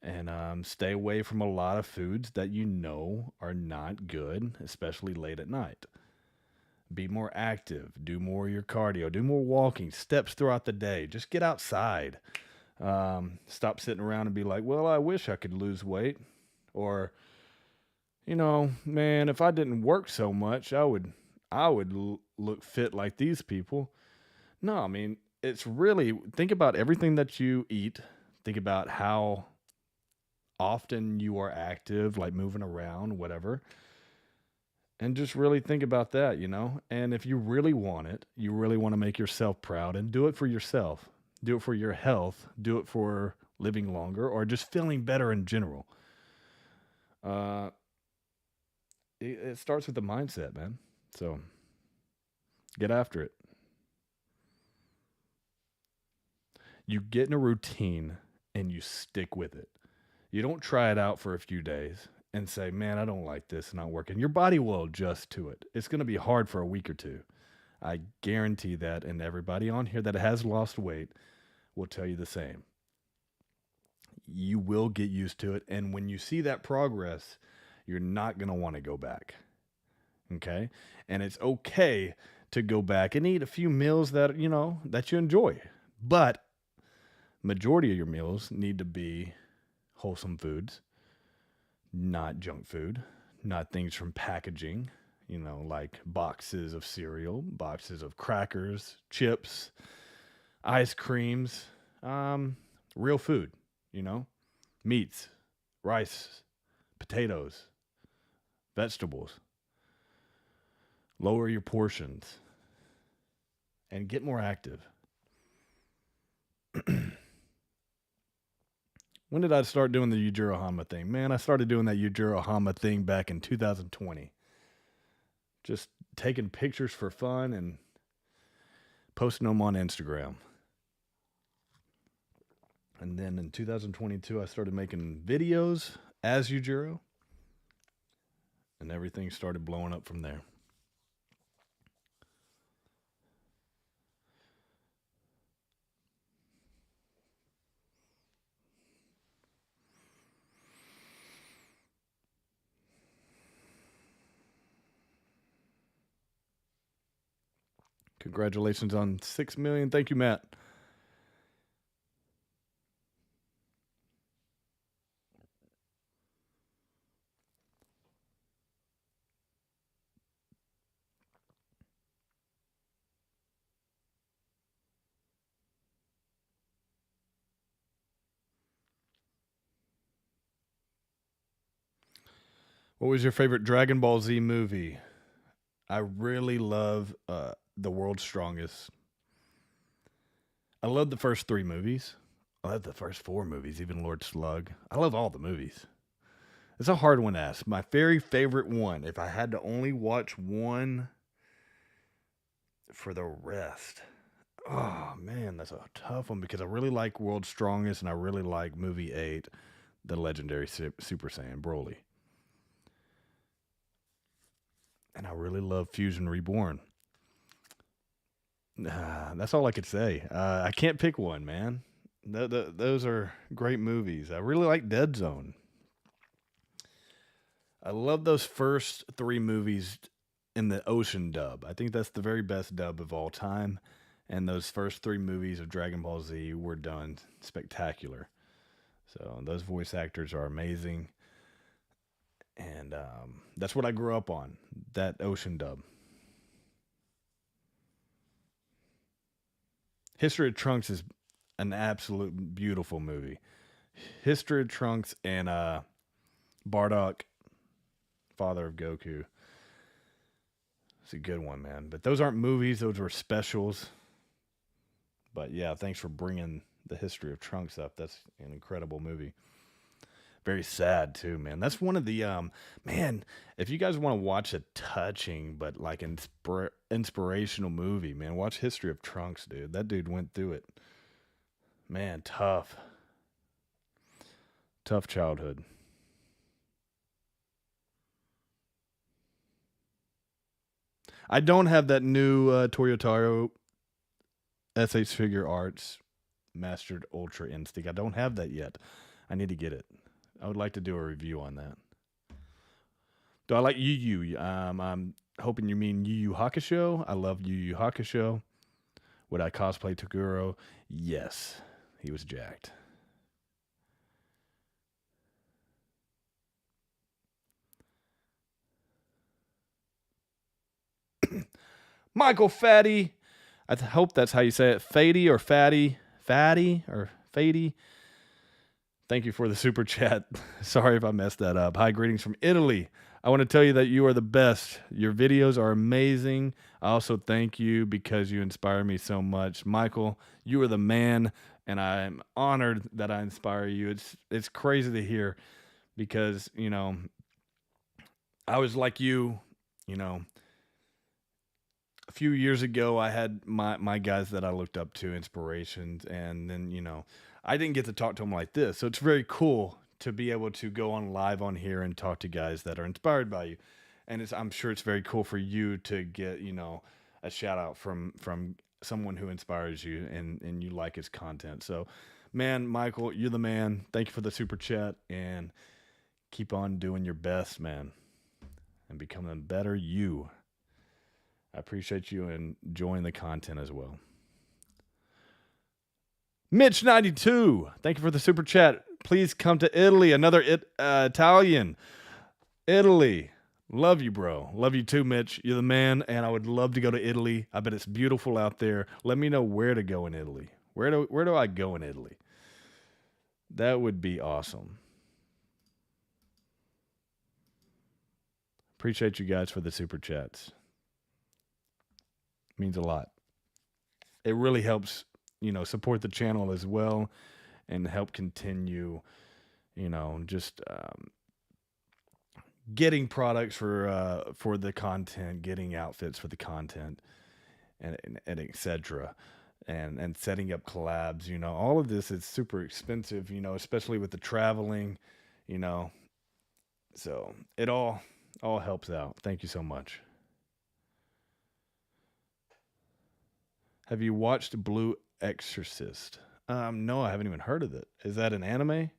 and stay away from a lot of foods that you know are not good, especially late at night. Be more active, do more of your cardio, do more walking, steps throughout the day. Just get outside. Stop sitting around and be like, well, I wish I could lose weight. Or, man, if I didn't work so much, I would look fit like these people. No, I mean, it's really, think about everything that you eat. Think about how often you are active, like moving around, whatever. And just really think about that, And if you really want it, you really want to make yourself proud and do it for yourself. Do it for your health. Do it for living longer or just feeling better in general. It starts with the mindset, man. So get after it. You get in a routine and you stick with it. You don't try it out for a few days and say, man, I don't like this, it's not working. Your body will adjust to it. It's going to be hard for a week or two. I guarantee that. And everybody on here that has lost weight will tell you the same. You will get used to it. And when you see that progress, you're not going to want to go back. Okay. And it's okay to go back and eat a few meals that, that you enjoy. But majority of your meals need to be wholesome foods, not junk food, not things from packaging, like boxes of cereal, boxes of crackers, chips, ice creams, real food, meats, rice, potatoes, vegetables. Lower your portions and get more active. When did I start doing the Yujiro Hama thing? Man, I started doing that Yujiro Hama thing back in 2020. Just taking pictures for fun and posting them on Instagram. And then in 2022, I started making videos as Yujiro, and everything started blowing up from there. Congratulations on 6 million. Thank you, Matt. What was your favorite Dragon Ball Z movie? I really love The World's Strongest. I love the first 3 movies. I love the first 4 movies, even Lord Slug. I love all the movies. It's a hard one to ask. My very favorite one, if I had to only watch one for the rest. Oh, man, that's a tough one because I really like World's Strongest and I really like movie 8, the legendary Super Saiyan Broly. And I really love Fusion Reborn. That's all I could say. I can't pick one, man. Those are great movies. I really like Dead Zone. I love those first 3 movies in the Ocean dub. I think that's the very best dub of all time. And those first 3 movies of Dragon Ball Z were done spectacular. So those voice actors are amazing. And that's what I grew up on, that Ocean dub. History of Trunks is an absolute beautiful movie. History of Trunks and Bardock, father of Goku. It's a good one, man. But those aren't movies; those were specials. But yeah, thanks for bringing the History of Trunks up. That's an incredible movie. Very sad too, man. That's one of the man. If you guys want to watch a touching but like inspirational movie, man, watch History of Trunks, dude. That dude went through it. Man, tough childhood. I don't have that new Toyotaro SH Figure Arts Mastered Ultra Instinct. I don't have that yet. I need to get it. I would like to do a review on that. Do I like Yu Yu? I'm hoping you mean Yu Yu Hakusho. I love Yu Yu Hakusho. Would I cosplay Toguro? Yes. He was jacked. Michael Fatty. Hope that's how you say it. Fatty or Fatty? Fatty or Fatty? Thank you for the super chat. Sorry if I messed that up. Hi, greetings from Italy. I want to tell you that you are the best. Your videos are amazing. I also thank you because you inspire me so much. Michael, you are the man, and I'm honored that I inspire you. It's crazy to hear because, I was like you know, a few years ago I had my guys that I looked up to, inspirations, and then, I didn't get to talk to them like this. So it's very cool to be able to go on live on here and talk to guys that are inspired by you. And I'm sure it's very cool for you to get, a shout out from someone who inspires you and you like his content. So, man, Michael, you're the man. Thank you for the super chat and keep on doing your best, man, and becoming a better you. I appreciate you and enjoying the content as well. Mitch92, thank you for the super chat. Please come to Italy. Another Italian. Italy. Love you, bro. Love you too, Mitch. You're the man, and I would love to go to Italy. I bet it's beautiful out there. Let me know where to go in Italy. Where do I go in Italy? That would be awesome. Appreciate you guys for the super chats. Means a lot. It really helps, support the channel as well and help continue, just getting products for the content, getting outfits for the content, and etc. and setting up collabs. All of this is super expensive. Especially with the traveling. You know, so it all helps out. Thank you so much. Have you watched Blue Exorcist? No, I haven't even heard of it. Is that an anime?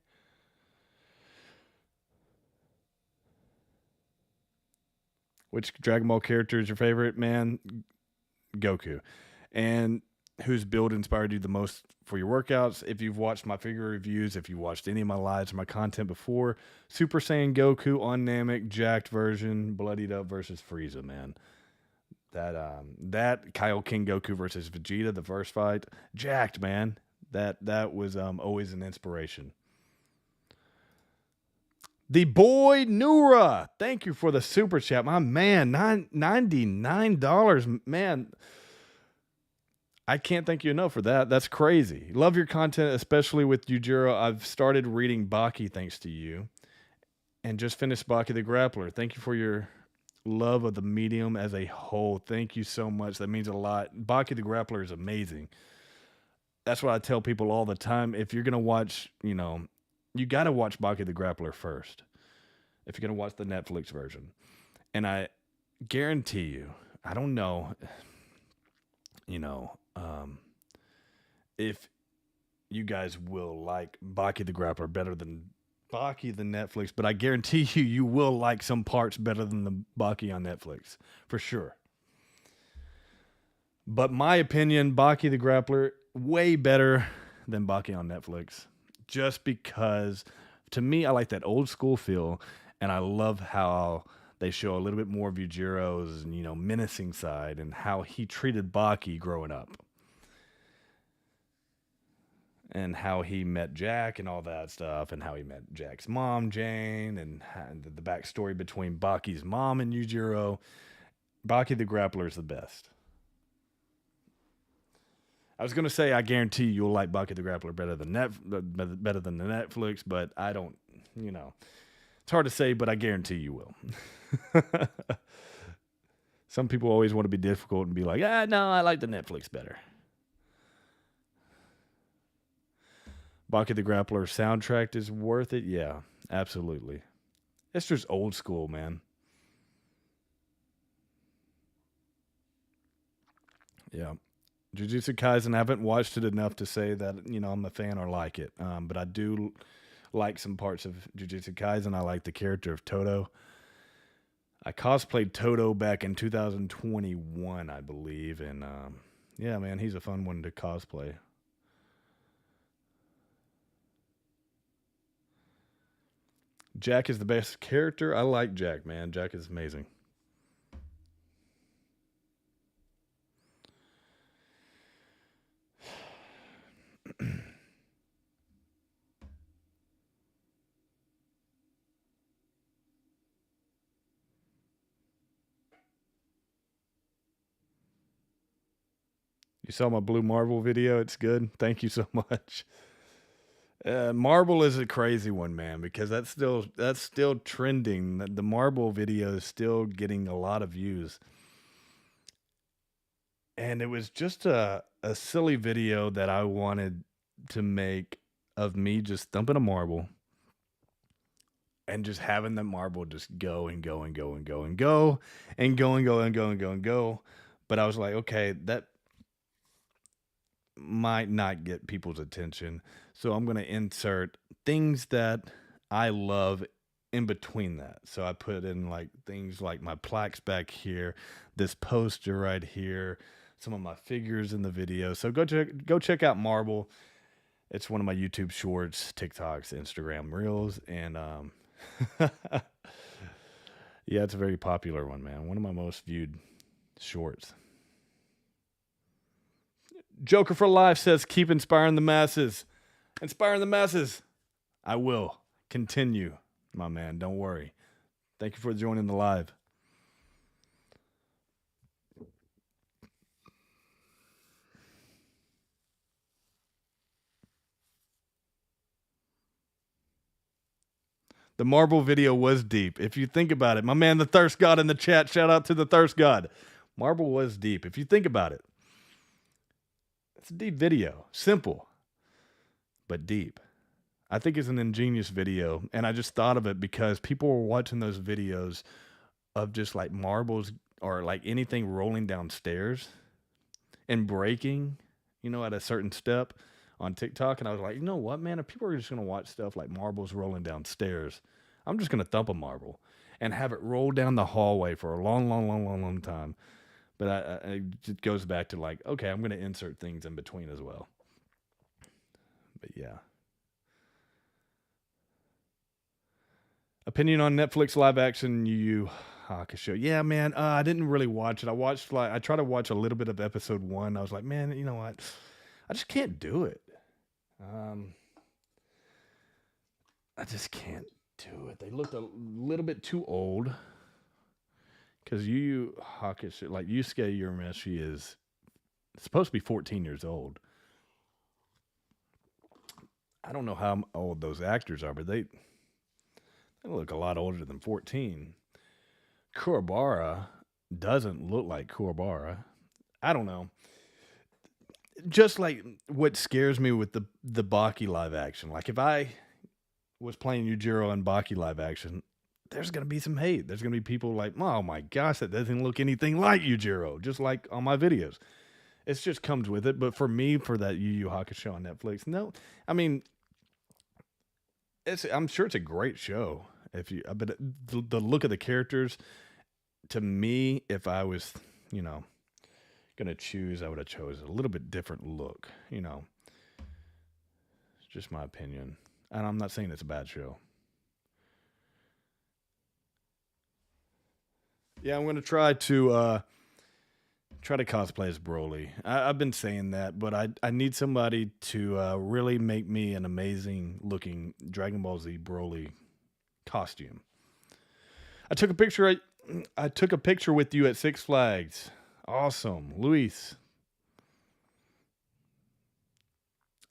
Which Dragon Ball character is your favorite? Man, Goku. And whose build inspired you the most for your workouts? If you've watched my figure reviews, if you watched any of my lives or my content before, Super Saiyan Goku on Namek, jacked version, bloodied up versus Frieza, man. That Kyle King Goku versus Vegeta, the first fight, jacked, man. That was always an inspiration. The boy Nura, thank you for the super chat, my man. $99, man. I can't thank you enough for that. That's crazy. Love your content, especially with Yujiro. I've started reading Baki thanks to you, and just finished Baki the Grappler. Thank you for your love of the medium as a whole. Thank you so much. That means a lot. Baki the Grappler is amazing. That's what I tell people all the time. If you're gonna watch, you got to watch Baki the Grappler first. If you're gonna watch the Netflix version, and I guarantee you, I don't know, you know, if you guys will like Baki the Grappler better than Baki the Netflix, but I guarantee you will like some parts better than the Baki on Netflix for sure. But my opinion, Baki the Grappler way better than Baki on Netflix, just because to me I like that old school feel, and I love how they show a little bit more of Yujiro's menacing side and how he treated Baki growing up. And how he met Jack and all that stuff, and how he met Jack's mom, Jane, and the backstory between Baki's mom and Yujiro. Baki the Grappler is the best. I was gonna say I guarantee you'll like Baki the Grappler better than the Netflix, but I don't. It's hard to say, but I guarantee you will. Some people always want to be difficult and be like, no, I like the Netflix better. Baki the Grappler soundtrack is worth it? Yeah, absolutely. It's just old school, man. Yeah. Jujutsu Kaisen, I haven't watched it enough to say that, I'm a fan or like it. But I do like some parts of Jujutsu Kaisen. I like the character of Toto. I cosplayed Toto back in 2021, I believe. And yeah, man, he's a fun one to cosplay. Jack is the best character. I like Jack, man. Jack is amazing. You saw my Blue Marble video? It's good. Thank you so much. Marble is a crazy one, man, because that's still trending. The Marble video is still getting a lot of views, and it was just a silly video that I wanted to make of me just thumping a marble and just having the marble just go and go and go and go and go and go and go and go and go and go. But I was like, okay, that might not get people's attention. So I'm going to insert things that I love in between that. So I put in like things like my plaques back here, this poster right here, some of my figures in the video. So go check out Marble. It's one of my YouTube shorts, TikToks, Instagram Reels, and yeah, it's a very popular one, man. One of my most viewed shorts. Joker for Life says, keep inspiring the masses. Inspiring the masses. I will continue, my man. Don't worry. Thank you for joining the live. The marble video was deep. If you think about it, my man, the Thirst God in the chat, shout out to the Thirst God. Marble was deep. If you think about it, It's a deep video. Simple, but deep. I think it's an ingenious video. And I just thought of it because people were watching those videos of just like marbles or like anything rolling downstairs and breaking, at a certain step on TikTok. And I was like, you know what, man? If people are just going to watch stuff like marbles rolling downstairs, I'm just going to thump a marble and have it roll down the hallway for a long, long, long, long, long time. But it goes back to like, okay, I'm going to insert things in between as well. But yeah. Opinion on Netflix live action Yu Yu Hakusho. Yeah, man. I didn't really watch it. I tried to watch a little bit of episode 1. I was like, man, you know what? I just can't do it. I just can't do it. They looked a little bit too old. Because Yu Yu Hakusho, like Yusuke Urameshi is supposed to be 14 years old. I don't know how old those actors are, but they look a lot older than 14. Kuwabara doesn't look like Kuwabara. I don't know. Just like what scares me with the Baki live action. Like if I was playing Yujiro in Baki live action, there's going to be some hate. There's going to be people like, oh my gosh, that doesn't look anything like Yujiro, just like on my videos. It just comes with it. But for me, for that Yu Yu Hakusho on Netflix, no. I mean, I'm sure it's a great show. But the look of the characters, to me, if I was, gonna choose, I would have chosen a little bit different look. It's just my opinion, and I'm not saying it's a bad show. Yeah, I'm gonna try to cosplay as Broly. I've been saying that, but I need somebody to really make me an amazing looking Dragon Ball Z Broly costume. I took a picture with you at Six Flags. Awesome, Luis.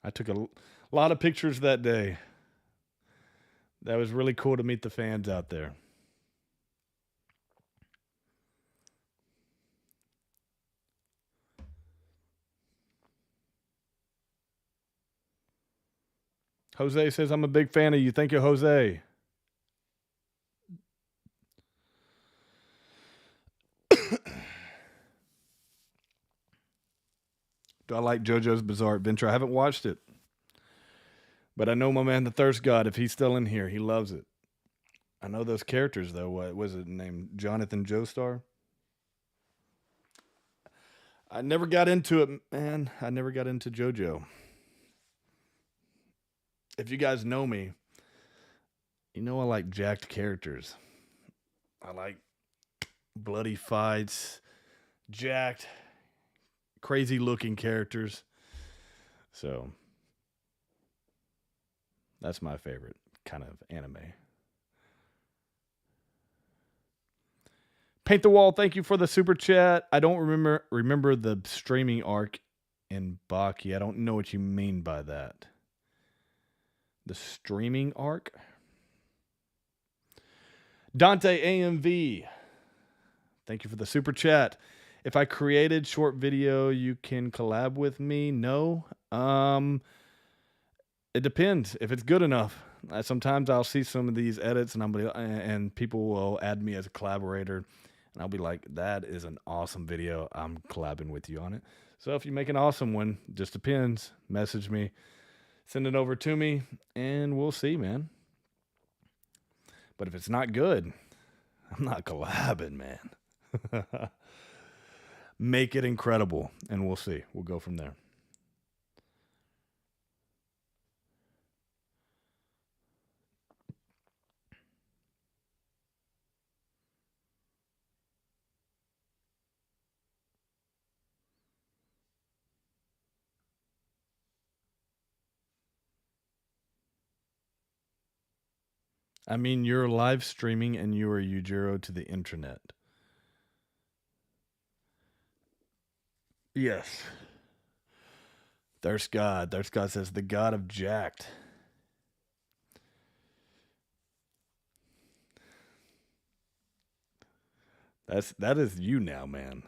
I took a lot of pictures that day. That was really cool to meet the fans out there. Jose says, I'm a big fan of you. Thank you, Jose. Do I like JoJo's Bizarre Adventure? I haven't watched it. But I know my man, the Thirst God, if he's still in here, he loves it. I know those characters, though. What was it named? Jonathan Joestar? I never got into it, man. I never got into JoJo. If you guys know me, you know I like jacked characters. I like bloody fights, jacked, crazy looking characters. So that's my favorite kind of anime. Paint the Wall, thank you for the super chat. I don't remember the streaming arc in Baki. I don't know what you mean by that. The streaming arc? Dante AMV, thank you for the super chat. If I created short video, you can collab with me? No. It depends if it's good enough. Sometimes I'll see some of these edits and people will add me as a collaborator, and I'll be like, that is an awesome video. I'm collabing with you on it. So if you make an awesome one, just depends. Message me, send it over to me, and we'll see, man. But if it's not good, I'm not collabing, man. Make it incredible, and we'll see. We'll go from there. I mean, you're live streaming and you are Yujiro to the internet. Yes. Thirst God. Thirst God says, the God of Jacked. That is you now, man.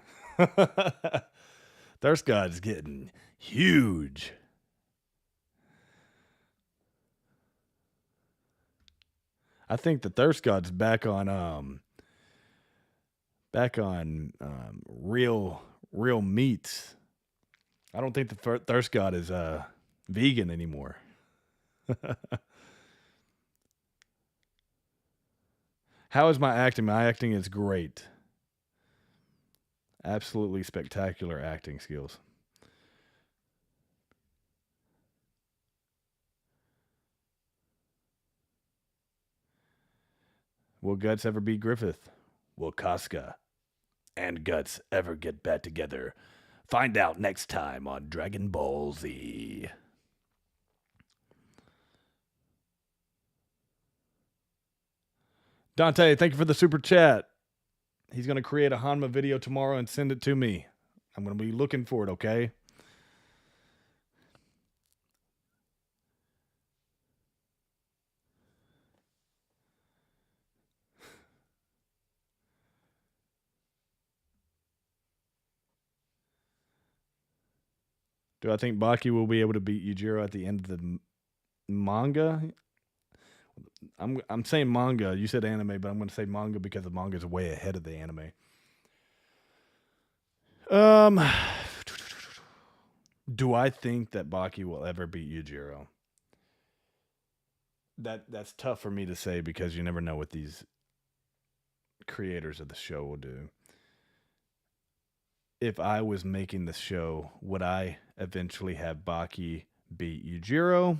Thirst God's getting huge. I think the Thirst God's back on real meats. I don't think the Thirst God is vegan anymore. How is my acting? My acting is great. Absolutely spectacular acting skills. Will Guts ever beat Griffith? Will Casca and Guts ever get back together? Find out next time on Dragon Ball Z. Dante, thank you for the super chat. He's going to create a Hanma video tomorrow and send it to me. I'm going to be looking for it, okay? Do I think Baki will be able to beat Yujiro at the end of the manga? I'm saying manga. You said anime, but I'm going to say manga because the manga is way ahead of the anime. Do I think that Baki will ever beat Yujiro? That's tough for me to say because you never know what these creators of the show will do. If I was making the show, would I eventually have Baki beat Yujiro?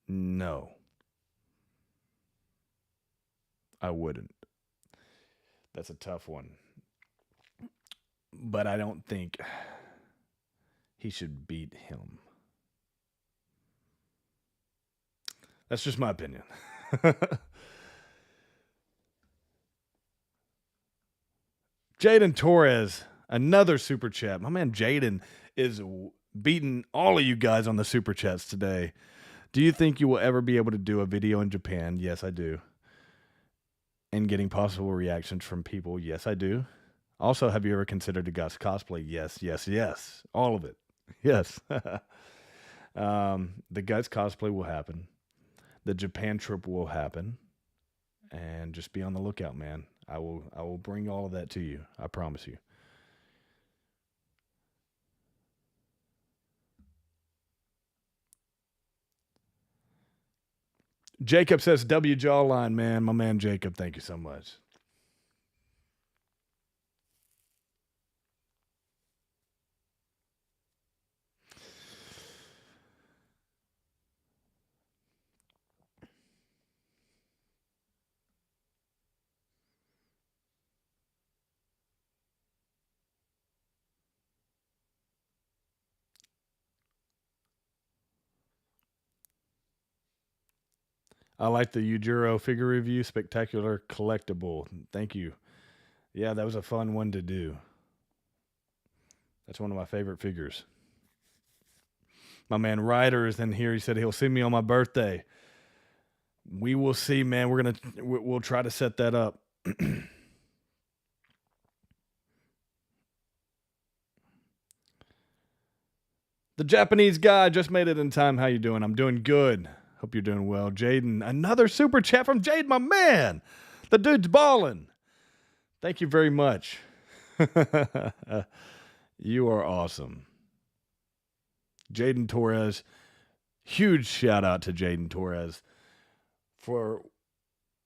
No. I wouldn't. That's a tough one. But I don't think he should beat him. That's just my opinion. Jaden Torres, another super chat. My man Jaden is beating all of you guys on the super chats today. Do you think you will ever be able to do a video in Japan? Yes, I do. And getting possible reactions from people? Yes, I do. Also, have you ever considered a Guts cosplay? Yes, yes, yes. All of it. Yes. The Guts cosplay will happen. The Japan trip will happen. And just be on the lookout, man. I will bring all of that to you. I promise you. Jacob says W jawline, man. My man Jacob, thank you so much. I like the Yujiro figure review. Spectacular collectible. Thank you. Yeah, that was a fun one to do. That's one of my favorite figures. My man Ryder is in here. He said he'll see me on my birthday. We will see, man. We'll try to set that up. The Japanese guy just made it in time. How you doing? I'm doing good. Hope you're doing well. Jaden, another super chat from Jade, my man. The dude's balling. Thank you very much. You are awesome. Jaden Torres, huge shout out to Jaden Torres for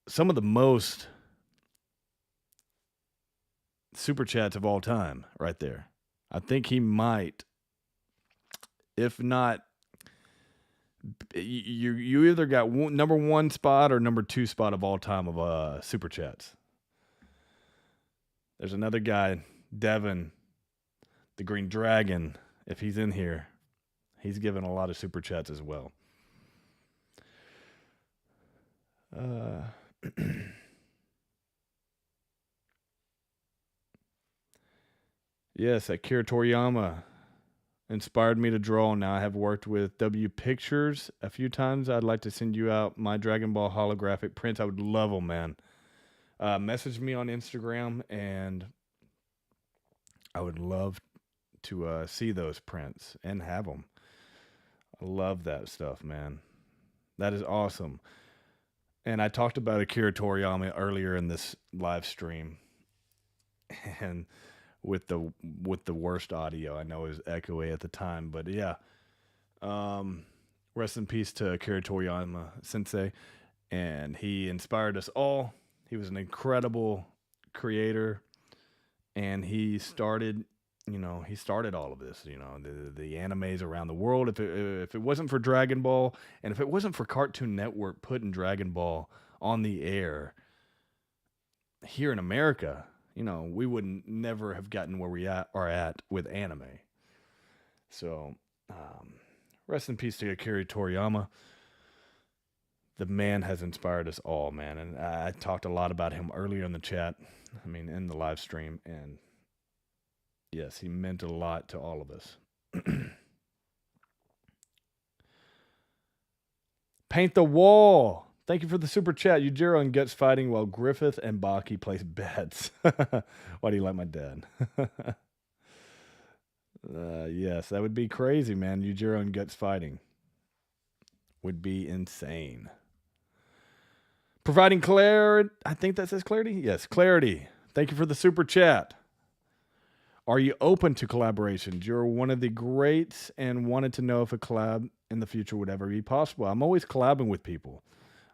some of the most super chats of all time right there. I think he might, if not, you either got number one spot or number two spot of all time of super chats. There's another guy, Devin, the Green Dragon. If he's in here, he's given a lot of super chats as well. Yes, Akira Toriyama inspired me to draw. Now I have worked with W Pictures a few times. I'd like to send you out my Dragon Ball holographic prints. I would love them, man. Message me on Instagram, and I would love to see those prints and have them. I love that stuff, man. That is awesome. And I talked about Akira Toriyama earlier in this live stream, and with the worst audio, I know it was echoey at the time, but yeah. Um, Rest in peace to Akira Toriyama Sensei, and he inspired us all. He was an incredible creator, and he started all of this. The animes around the world. If it wasn't for Dragon Ball, and if it wasn't for Cartoon Network putting Dragon Ball on the air here in America, we would never have gotten where are at with anime. So, rest in peace to Akira Toriyama. The man has inspired us all, man. And I talked a lot about him earlier in the chat. I mean, in the live stream. And yes, he meant a lot to all of us. Paint the wall. Thank you for the super chat. Yujiro and Guts fighting while Griffith and Baki place bets. Why do you like my dad? Yes, that would be crazy, man. Yujiro and Guts fighting would be insane. Providing clarity. I think that says clarity. Yes, clarity. Thank you for the super chat. Are you open to collaborations? You're one of the greats and wanted to know if a collab in the future would ever be possible. I'm always collabing with people.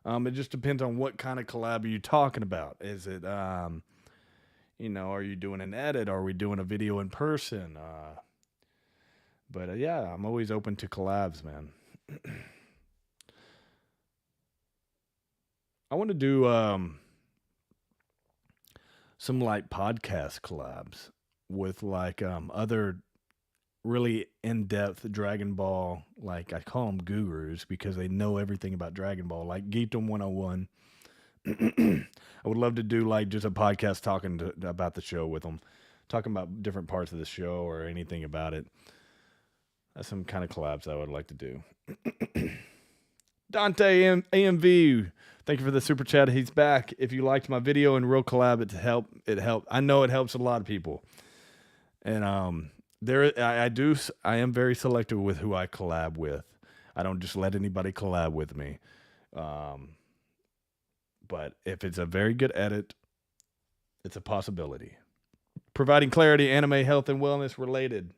It just depends on what kind of collab are you talking about. Is it, are you doing an edit? Are we doing a video in person? But yeah, I'm always open to collabs, man. I want to do some like podcast collabs with like other really in-depth Dragon Ball, like I call them gurus because they know everything about Dragon Ball, like Geekdom 101. I would love to do like just a podcast talking about the show with them, talking about different parts of the show or anything about it. That's some kind of collabs I would like to do. Dante AMV, thank you for the super chat. He's back. If you liked my video and real collab, it helped. I know it helps a lot of people. And I am very selective with who I collab with. I don't just let anybody collab with me. But if it's a very good edit, it's a possibility. Providing clarity, anime health and wellness related.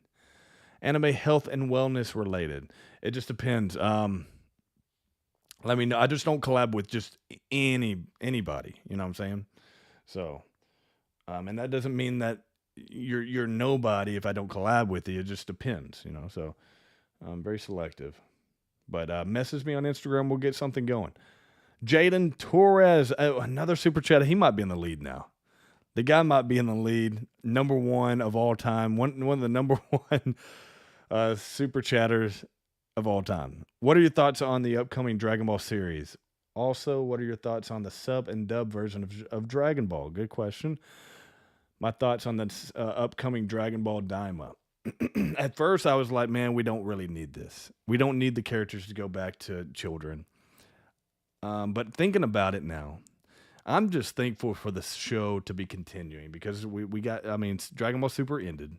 Anime health and wellness related. It just depends. Let me know. I just don't collab with just anybody. You know what I'm saying? So, and that doesn't mean that you're nobody if I don't collab with you. It just depends, So, I'm very selective. But message me on Instagram. We'll get something going. Jaden Torres, another super chat. He might be in the lead now. The guy might be in the lead. Number one of all time. One of the number one super chatters of all time. What are your thoughts on the upcoming Dragon Ball series? Also, what are your thoughts on the sub and dub version of Dragon Ball? Good question. My thoughts on the upcoming Dragon Ball Daima. At first, I was like, man, we don't really need this. We don't need the characters to go back to children. But thinking about it now, I'm just thankful for the show to be continuing because we got, Dragon Ball Super ended.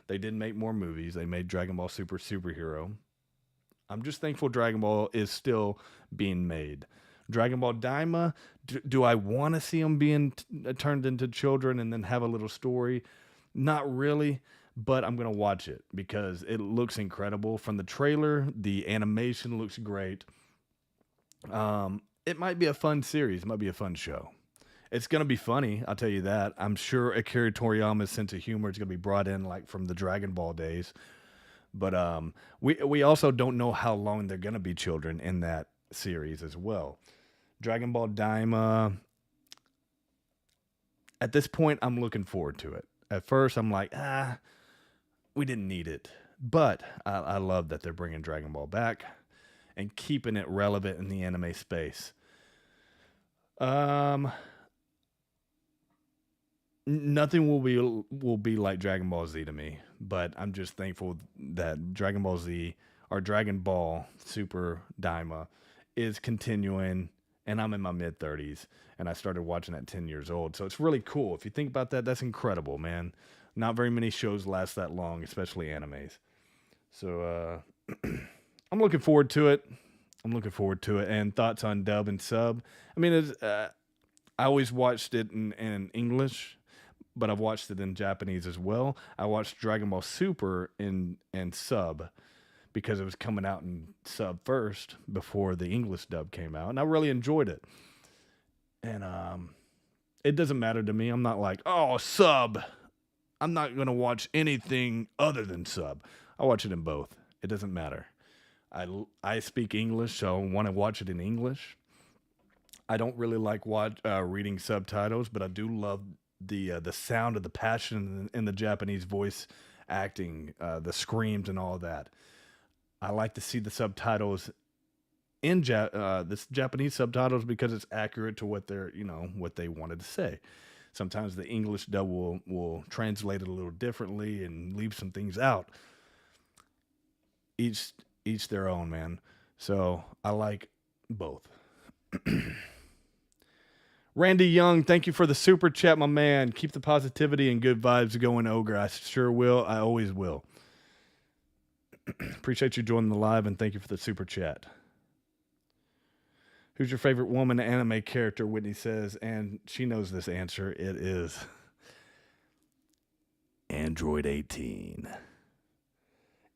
They didn't make more movies. They made Dragon Ball Super Superhero. I'm just thankful Dragon Ball is still being made. Dragon Ball Daima, do I want to see them being turned into children and then have a little story? Not really, but I'm going to watch it because it looks incredible. From the trailer, the animation looks great. It might be a fun series. It might be a fun show. It's going to be funny, I'll tell you that. I'm sure Akira Toriyama's sense of humor is going to be brought in like from the Dragon Ball days. But we also don't know how long they're going to be children in that series as well. Dragon Ball Daima, at this point, I'm looking forward to it. At first, I'm like, we didn't need it. But I love that they're bringing Dragon Ball back and keeping it relevant in the anime space. Nothing will be like Dragon Ball Z to me, but I'm just thankful that Dragon Ball Z or Dragon Ball Super Daima is continuing and I'm in my mid 30s, and I started watching at 10 years old. So it's really cool. If you think about that, that's incredible, man. Not very many shows last that long, especially animes. So I'm looking forward to it. I'm looking forward to it. And thoughts on dub and sub? I mean, I always watched it in English, but I've watched it in Japanese as well. I watched Dragon Ball Super in sub because it was coming out in sub first before the English dub came out, and I really enjoyed it. And it doesn't matter to me. I'm not like, oh, sub. I'm not gonna watch anything other than sub. I watch it in both. It doesn't matter. I speak English, so I want to watch it in English. I don't really like reading subtitles, but I do love the sound of the passion in the Japanese voice acting, the screams and all that. I like to see the subtitles in this Japanese subtitles because it's accurate to what what they wanted to say. Sometimes the English dub will translate it a little differently and leave some things out. Each their own, man. So I like both. Randy Young, thank you for the super chat, my man. Keep the positivity and good vibes going, Ogre. I sure will. I always will. Appreciate you joining the live, and thank you for the super chat. Who's your favorite woman anime character? Whitney says, and she knows this answer. It is Android 18.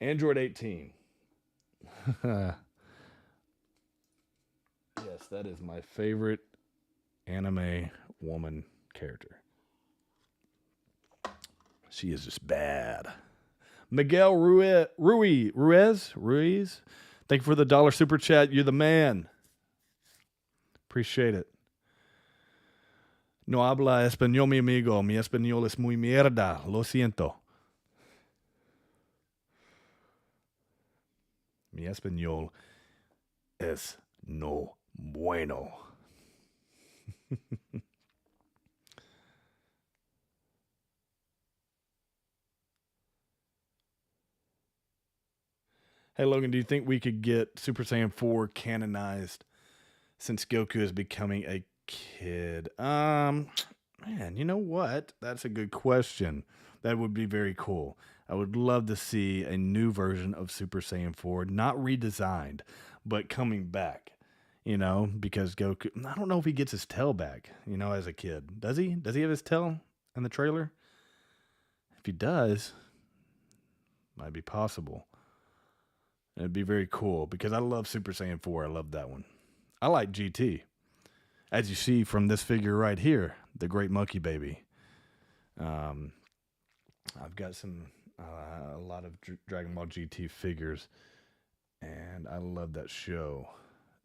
Android 18. Yes, that is my favorite anime woman character. She is just bad. Miguel Ruiz. Thank you for the $1 super chat. You're the man. Appreciate it. No habla español, mi amigo. Mi español es muy mierda. Lo siento. Mi español es no bueno. Hey, Logan, do you think we could get Super Saiyan 4 canonized since Goku is becoming a kid? Man, you know what? That's a good question. That would be very cool. I would love to see a new version of Super Saiyan 4, not redesigned, but coming back. Because Goku, I don't know if he gets his tail back, as a kid. Does he? Does he have his tail in the trailer? If he does, might be possible. It'd be very cool because I love Super Saiyan 4. I love that one. I like GT. As you see from this figure right here, the Great Monkey Baby. I've got a lot of Dragon Ball GT figures, and I love that show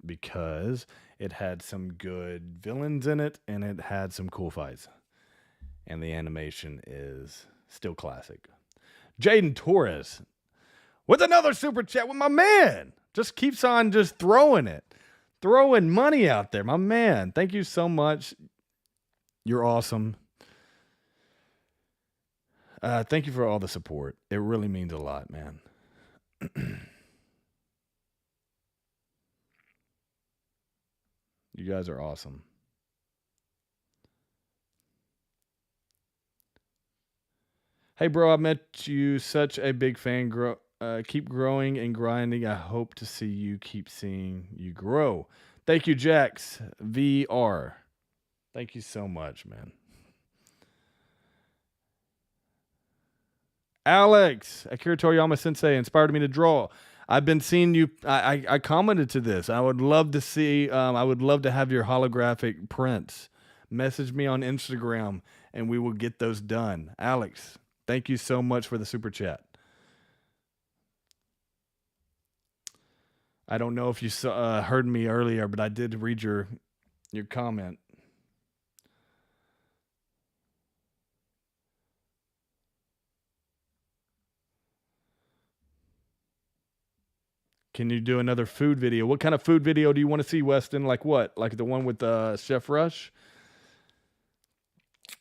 because it had some good villains in it, and it had some cool fights. And the animation is still classic. Jaden Torres with another super chat with my man. Just keeps on just throwing money out there. My man, thank you so much. You're awesome. Thank you for all the support. It really means a lot, man. You guys are awesome. Hey, bro, I met you. Such a big fan. Keep growing and grinding. I hope to see you keep seeing you grow. Thank you, Jax VR. Thank you so much, man. Alex, Akira Toriyama Sensei inspired me to draw. I've been seeing you. I commented to this. I would love to see. I would love to have your holographic prints. Message me on Instagram, and we will get those done. Alex, thank you so much for the super chat. I don't know if you heard me earlier, but I did read your comment. Can you do another food video? What kind of food video do you want to see, Weston? Like what? Like the one with Chef Rush?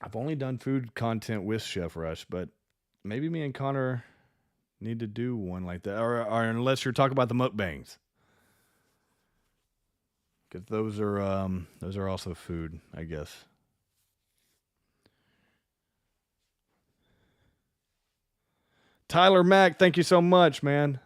I've only done food content with Chef Rush, but maybe me and Connor need to do one like that. Or unless you're talking about the mukbangs. Because those are also food, I guess. Tyler Mack, thank you so much, man.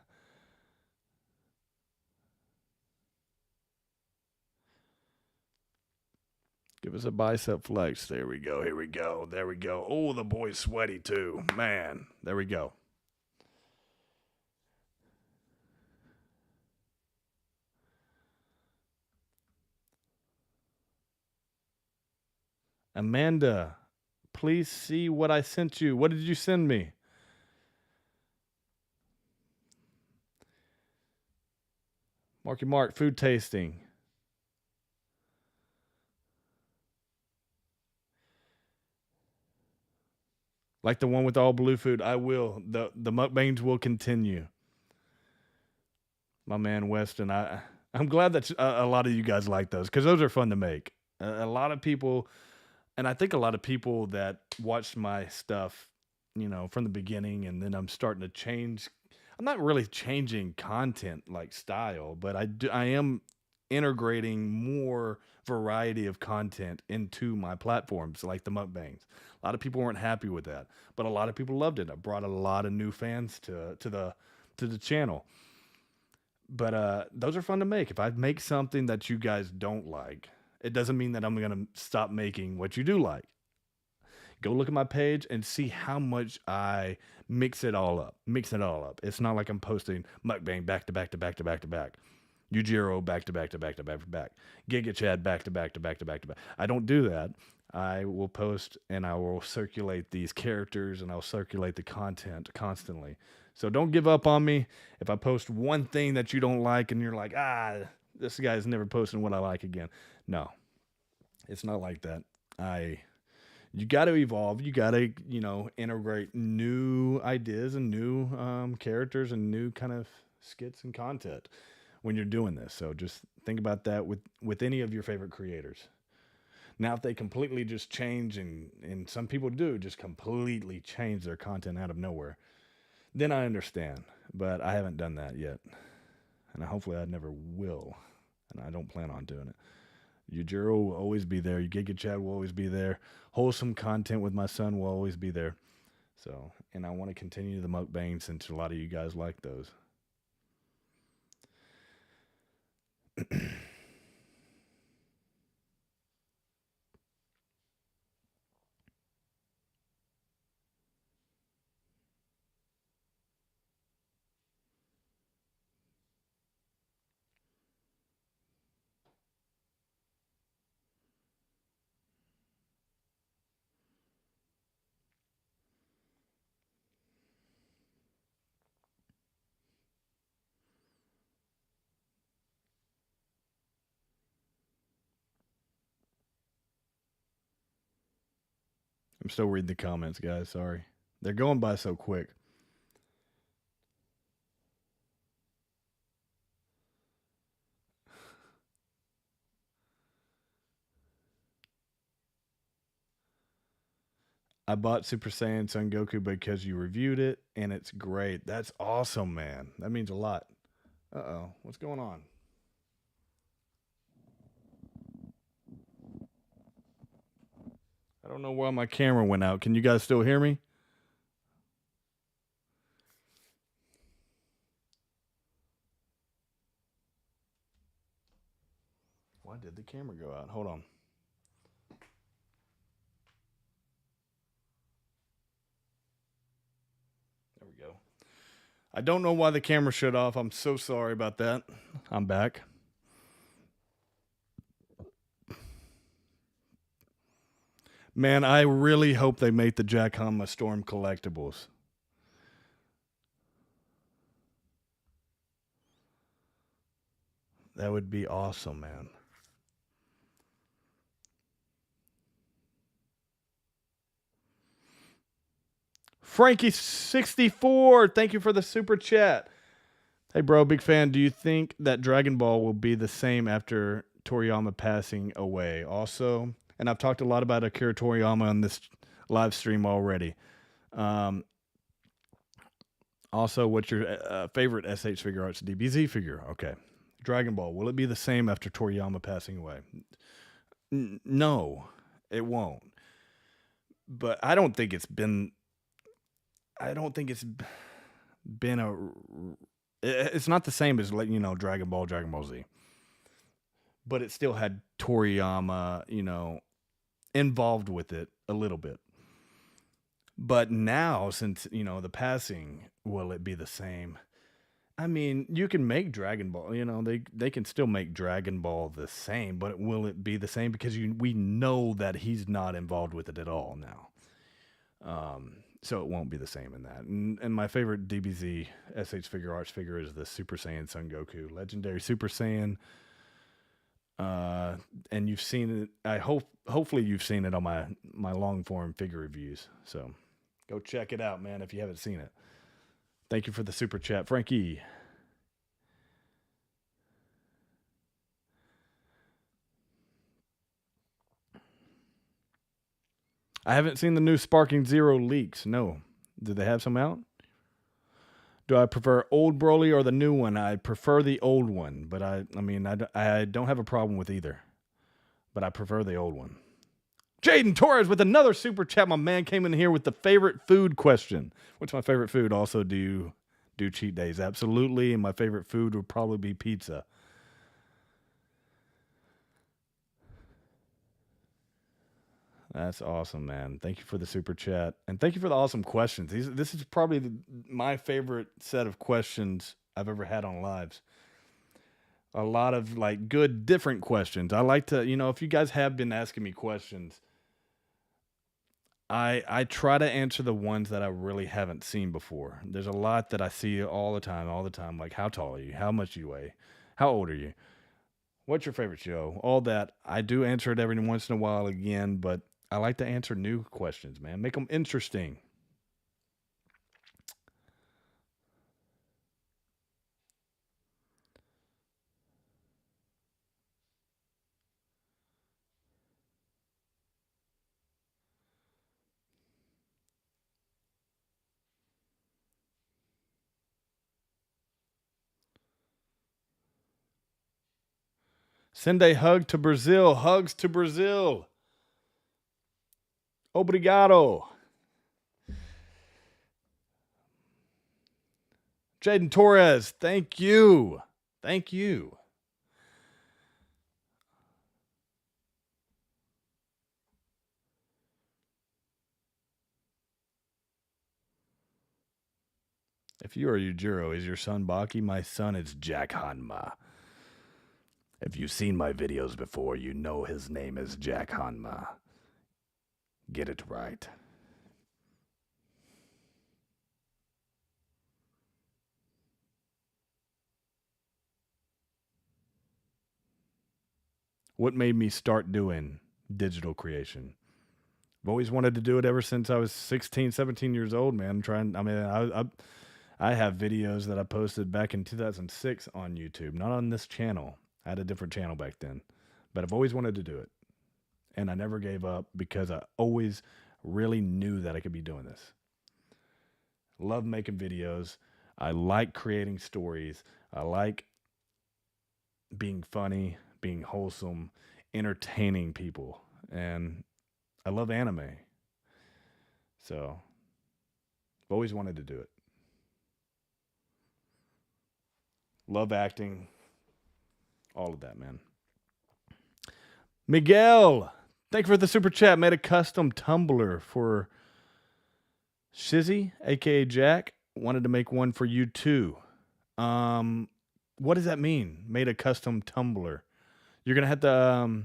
Give us a bicep flex. There we go. Here we go. There we go. Oh, the boy's sweaty too. Man, there we go. Amanda, please see what I sent you. What did you send me? Marky Mark, food tasting. Like the one with all blue food. I will. The mukbangs will continue. My man Weston, I'm glad that a lot of you guys like those because those are fun to make. A lot of people, and I think a lot of people that watched my stuff, from the beginning, and then I'm starting to change. I'm not really changing content like style, but I am integrating more variety of content into my platforms, like the mukbangs. A lot of people weren't happy with that, but a lot of people loved it. I brought a lot of new fans to the channel. But those are fun to make. If I make something that you guys don't like, it doesn't mean that I'm gonna stop making what you do like. Go look at my page and see how much I mix it all up. Mix it all up. It's not like I'm posting mukbang back to back to back to back to back. Ujiro back to back to back to back to back. Giga Chad back to back to back to back to back. I don't do that. I will post and I will circulate these characters and I'll circulate the content constantly. So don't give up on me. If I post one thing that you don't like and you're like, this guy's never posting what I like again. No, it's not like that. You got to evolve. You got to, integrate new ideas and new characters and new kind of skits and content when you're doing this. So just think about that with any of your favorite creators. Now, if they completely just change, and some people do just completely change their content out of nowhere, then I understand. But I haven't done that yet. And hopefully I never will. And I don't plan on doing it. Yujiro will always be there. Giga Chad will always be there. Wholesome content with my son will always be there. So, and I want to continue the mukbangs since a lot of you guys like those. I'm still reading the comments, guys. Sorry. They're going by so quick. I bought Super Saiyan Son Goku because you reviewed it, and it's great. That's awesome, man. That means a lot. Uh-oh. What's going on? I don't know why my camera went out. Can you guys still hear me? Why did the camera go out? Hold on. There we go. I don't know why the camera shut off. I'm so sorry about that. I'm back. Man, I really hope they make the Jack Hama Storm collectibles. That would be awesome, man. Frankie64, thank you for the super chat. Hey, bro, big fan. Do you think that Dragon Ball will be the same after Toriyama passing away? Also, and I've talked a lot about Akira Toriyama on this live stream already. Also, what's your favorite SH Figure Arts DBZ figure? Okay, Dragon Ball, will it be the same after Toriyama passing away? No, it won't. But I don't think it's been. I don't think it's been a. It's not the same as Dragon Ball, Dragon Ball Z. But it still had Toriyama, involved with it a little bit. But now, since the passing, will it be the same? I mean, you can make Dragon Ball. They can still make Dragon Ball the same, but will it be the same? Because we know that he's not involved with it at all now. So it won't be the same in that. And my favorite DBZ SH Figure Arts figure is the Super Saiyan Son Goku, legendary Super Saiyan. And you've seen it. Hopefully you've seen it on my long form figure reviews. So go check it out, man, if you haven't seen it. Thank you for the super chat, Frankie. I haven't seen the new Sparking Zero leaks. No. Did they have some out? Do I prefer old Broly or the new one? I prefer the old one, but I don't have a problem with either. But I prefer the old one. Jaden Torres with another super chat. My man came in here with the favorite food question. What's my favorite food? Also, do you do cheat days? Absolutely, and my favorite food would probably be pizza. That's awesome, man. Thank you for the super chat. And thank you for the awesome questions. This is probably my favorite set of questions I've ever had on lives. A lot of good, different questions. I like to, if you guys have been asking me questions, I try to answer the ones that I really haven't seen before. There's a lot that I see all the time. Like, how tall are you? How much do you weigh? How old are you? What's your favorite show? All that. I do answer it every once in a while again, but I like to answer new questions, man. Make them interesting. Send a hug to Brazil. Hugs to Brazil. Obrigado. Jaden Torres, thank you. Thank you. If you are Yujiro, is your son Baki? My son is Jack Hanma. If you've seen my videos before, you know his name is Jack Hanma. Get it right. What made me start doing digital creation? I've always wanted to do it ever since I was 16, 17 years old, man. I have videos that I posted back in 2006 on YouTube, not on this channel. I had a different channel back then, but I've always wanted to do it. And I never gave up because I always really knew that I could be doing this. Love making videos. I like creating stories. I like being funny, being wholesome, entertaining people. And I love anime. So I've always wanted to do it. Love acting. All of that, man. Miguel, thank you for the super chat. Made a custom tumbler for Shizzy, aka Jack. Wanted to make one for you too. What does that mean? Made a custom tumbler. You're gonna have to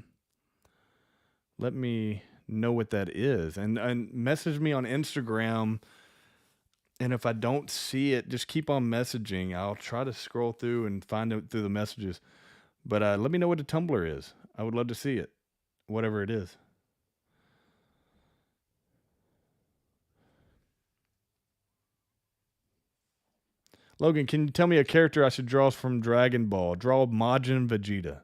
let me know what that is, and message me on Instagram. And if I don't see it, just keep on messaging. I'll try to scroll through and find it through the messages. But let me know what a tumbler is. I would love to see it, whatever it is. Logan, can you tell me a character I should draw from Dragon Ball? Draw Majin Vegeta.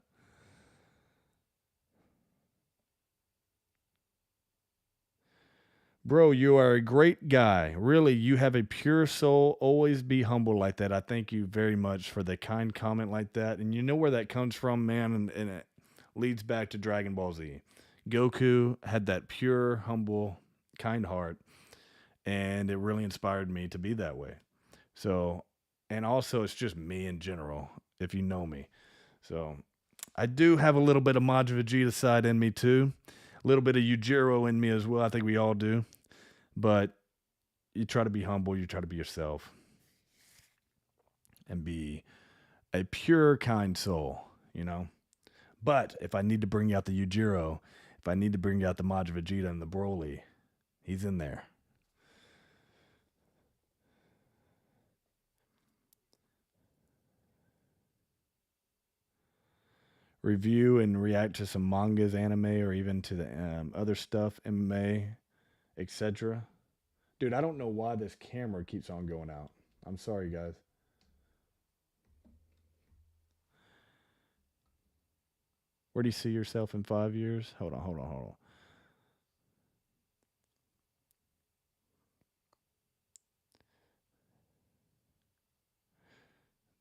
Bro, you are a great guy. Really, you have a pure soul. Always be humble like that. I thank you very much for the kind comment like that. And you know where that comes from, man, and it leads back to Dragon Ball Z. Goku had that pure, humble, kind heart, and it really inspired me to be that way. So, and also it's just me in general, if you know me. So, I do have a little bit of Majin Vegeta side in me too. A little bit of Yujiro in me as well. I think we all do. But you try to be humble, you try to be yourself and be a pure, kind soul, you know? But if I need to bring out the Yujiro, if I need to bring out the Majin Vegeta and the Broly, he's in there. Review and react to some mangas, anime, or even to the other stuff, MMA, etc. Dude, I don't know why this camera keeps on going out. I'm sorry, guys. Where do you see yourself in 5 years? Hold on.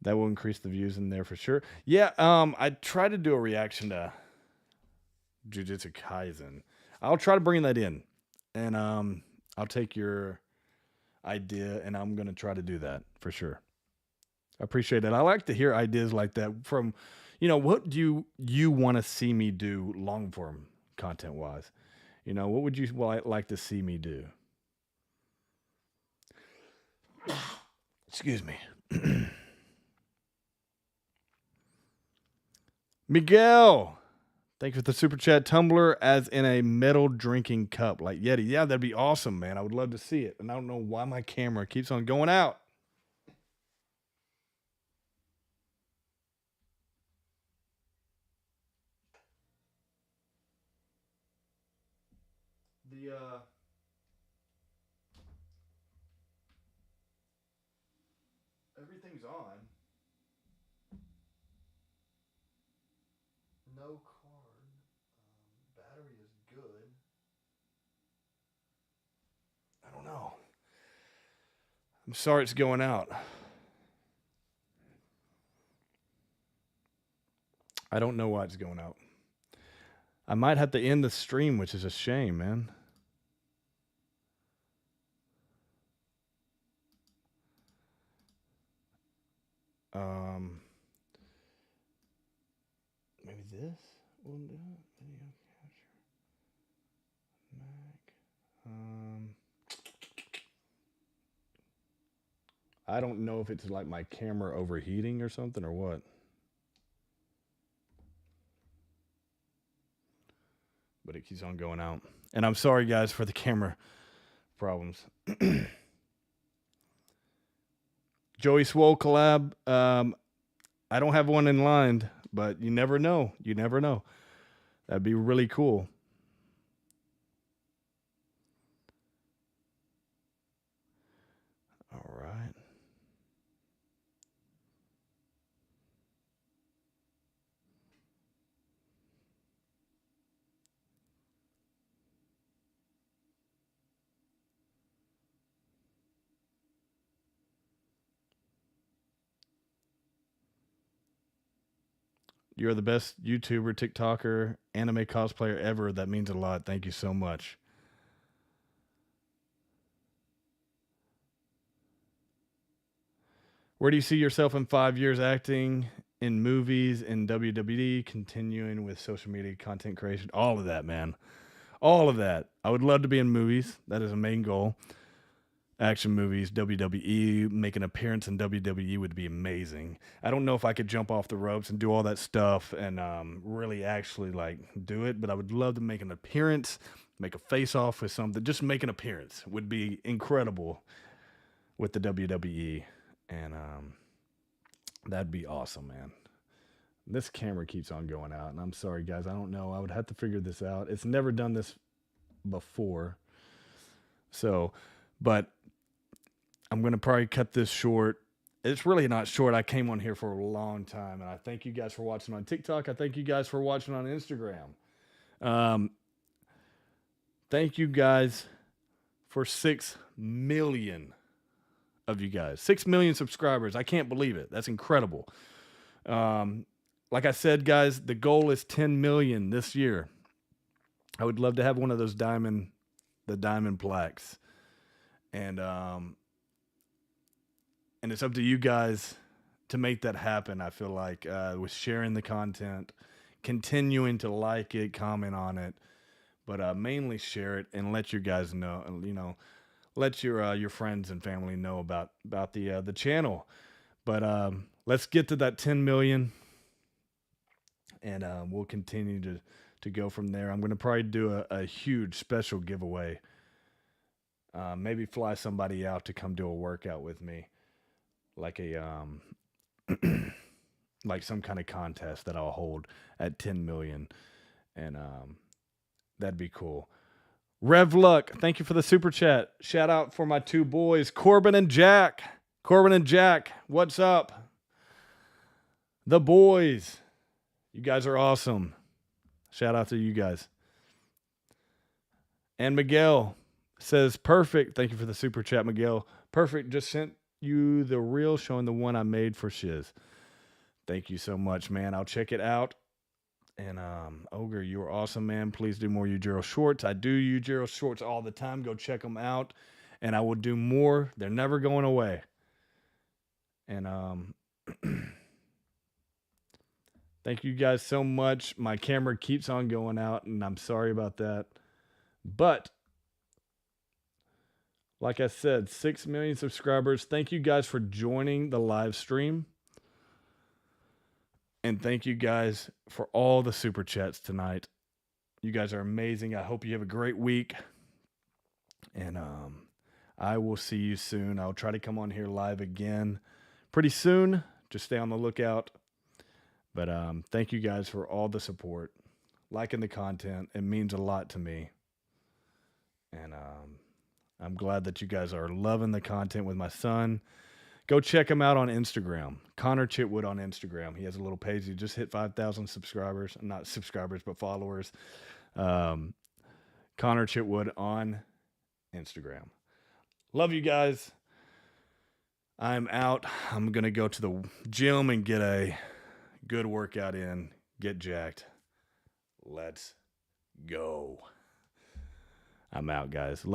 That will increase the views in there for sure. Yeah, I try to do a reaction to Jujutsu Kaisen. I'll try to bring that in, and I'll take your idea, and I'm gonna try to do that for sure. I appreciate it. I like to hear ideas like that from, what do you want to see me do long form content wise? What would you like to see me do? Excuse me. Miguel, thank you for the super chat. Tumbler as in a metal drinking cup like Yeti. Yeah, that'd be awesome, man. I would love to see it. And I don't know why my camera keeps on going out. The everything's on. No card. Battery is good. I don't know. I'm sorry it's going out. I don't know why it's going out. I might have to end the stream, which is a shame, man. Um, maybe this will do it. Video capture. Mac. I don't know if it's like my camera overheating or something or what. But it keeps on going out. And I'm sorry, guys, for the camera problems. Joey Swole collab. I don't have one in line, but you never know. You never know. That'd be really cool. All right. You're the best YouTuber, TikToker, anime cosplayer ever. That means a lot. Thank you so much. Where do you see yourself in 5 years acting, in movies, in WWE, continuing with social media content creation? All of that, man. All of that. I would love to be in movies. That is a main goal. Action movies, WWE, make an appearance in WWE would be amazing. I don't know if I could jump off the ropes and do all that stuff and really actually like do it, but I would love to make an appearance, make a face off with something. Just make an appearance would be incredible with the WWE, and that'd be awesome, man. This camera keeps on going out, and I'm sorry, guys. I don't know. I would have to figure this out. It's never done this before, so, but I'm going to probably cut this short. It's really not short. I came on here for a long time, and I thank you guys for watching on TikTok. I thank you guys for watching on Instagram. Thank you guys for 6 million of you guys. 6 million subscribers. I can't believe it. That's incredible. Like I said, guys, the goal is 10 million this year. I would love to have one of those diamond plaques. And it's up to you guys to make that happen. I feel like with sharing the content, continuing to like it, comment on it, but mainly share it and let you guys know, let your friends and family know about the channel. But let's get to that 10 million, and we'll continue to go from there. I'm going to probably do a huge special giveaway. Maybe fly somebody out to come do a workout with me, like like some kind of contest that I'll hold at 10 million, and that'd be cool. Rev Luck, thank you for the super chat. Shout out for my two boys, Corbin and Jack. Corbin and Jack, what's up? The boys. You guys are awesome. Shout out to you guys. And Miguel says, perfect. Thank you for the super chat, Miguel. Perfect. Just sent you the reel showing the one I made for Shiz. Thank you so much, man. I'll check it out. And Ogre, you are awesome, man. Please do more Ujiro shorts. I do Ujiro shorts all the time. Go check them out. And I will do more. They're never going away. And thank you guys so much. My camera keeps on going out, and I'm sorry about that. But like I said, 6 million subscribers. Thank you guys for joining the live stream. And thank you guys for all the super chats tonight. You guys are amazing. I hope you have a great week. And I will see you soon. I'll try to come on here live again pretty soon. Just stay on the lookout. But thank you guys for all the support. Liking the content. It means a lot to me. And I'm glad that you guys are loving the content with my son. Go check him out on Instagram. Connor Chitwood on Instagram. He has a little page. He just hit 5,000 subscribers. Not subscribers, but followers. Connor Chitwood on Instagram. Love you guys. I'm out. I'm going to go to the gym and get a good workout in. Get jacked. Let's go. I'm out, guys. Love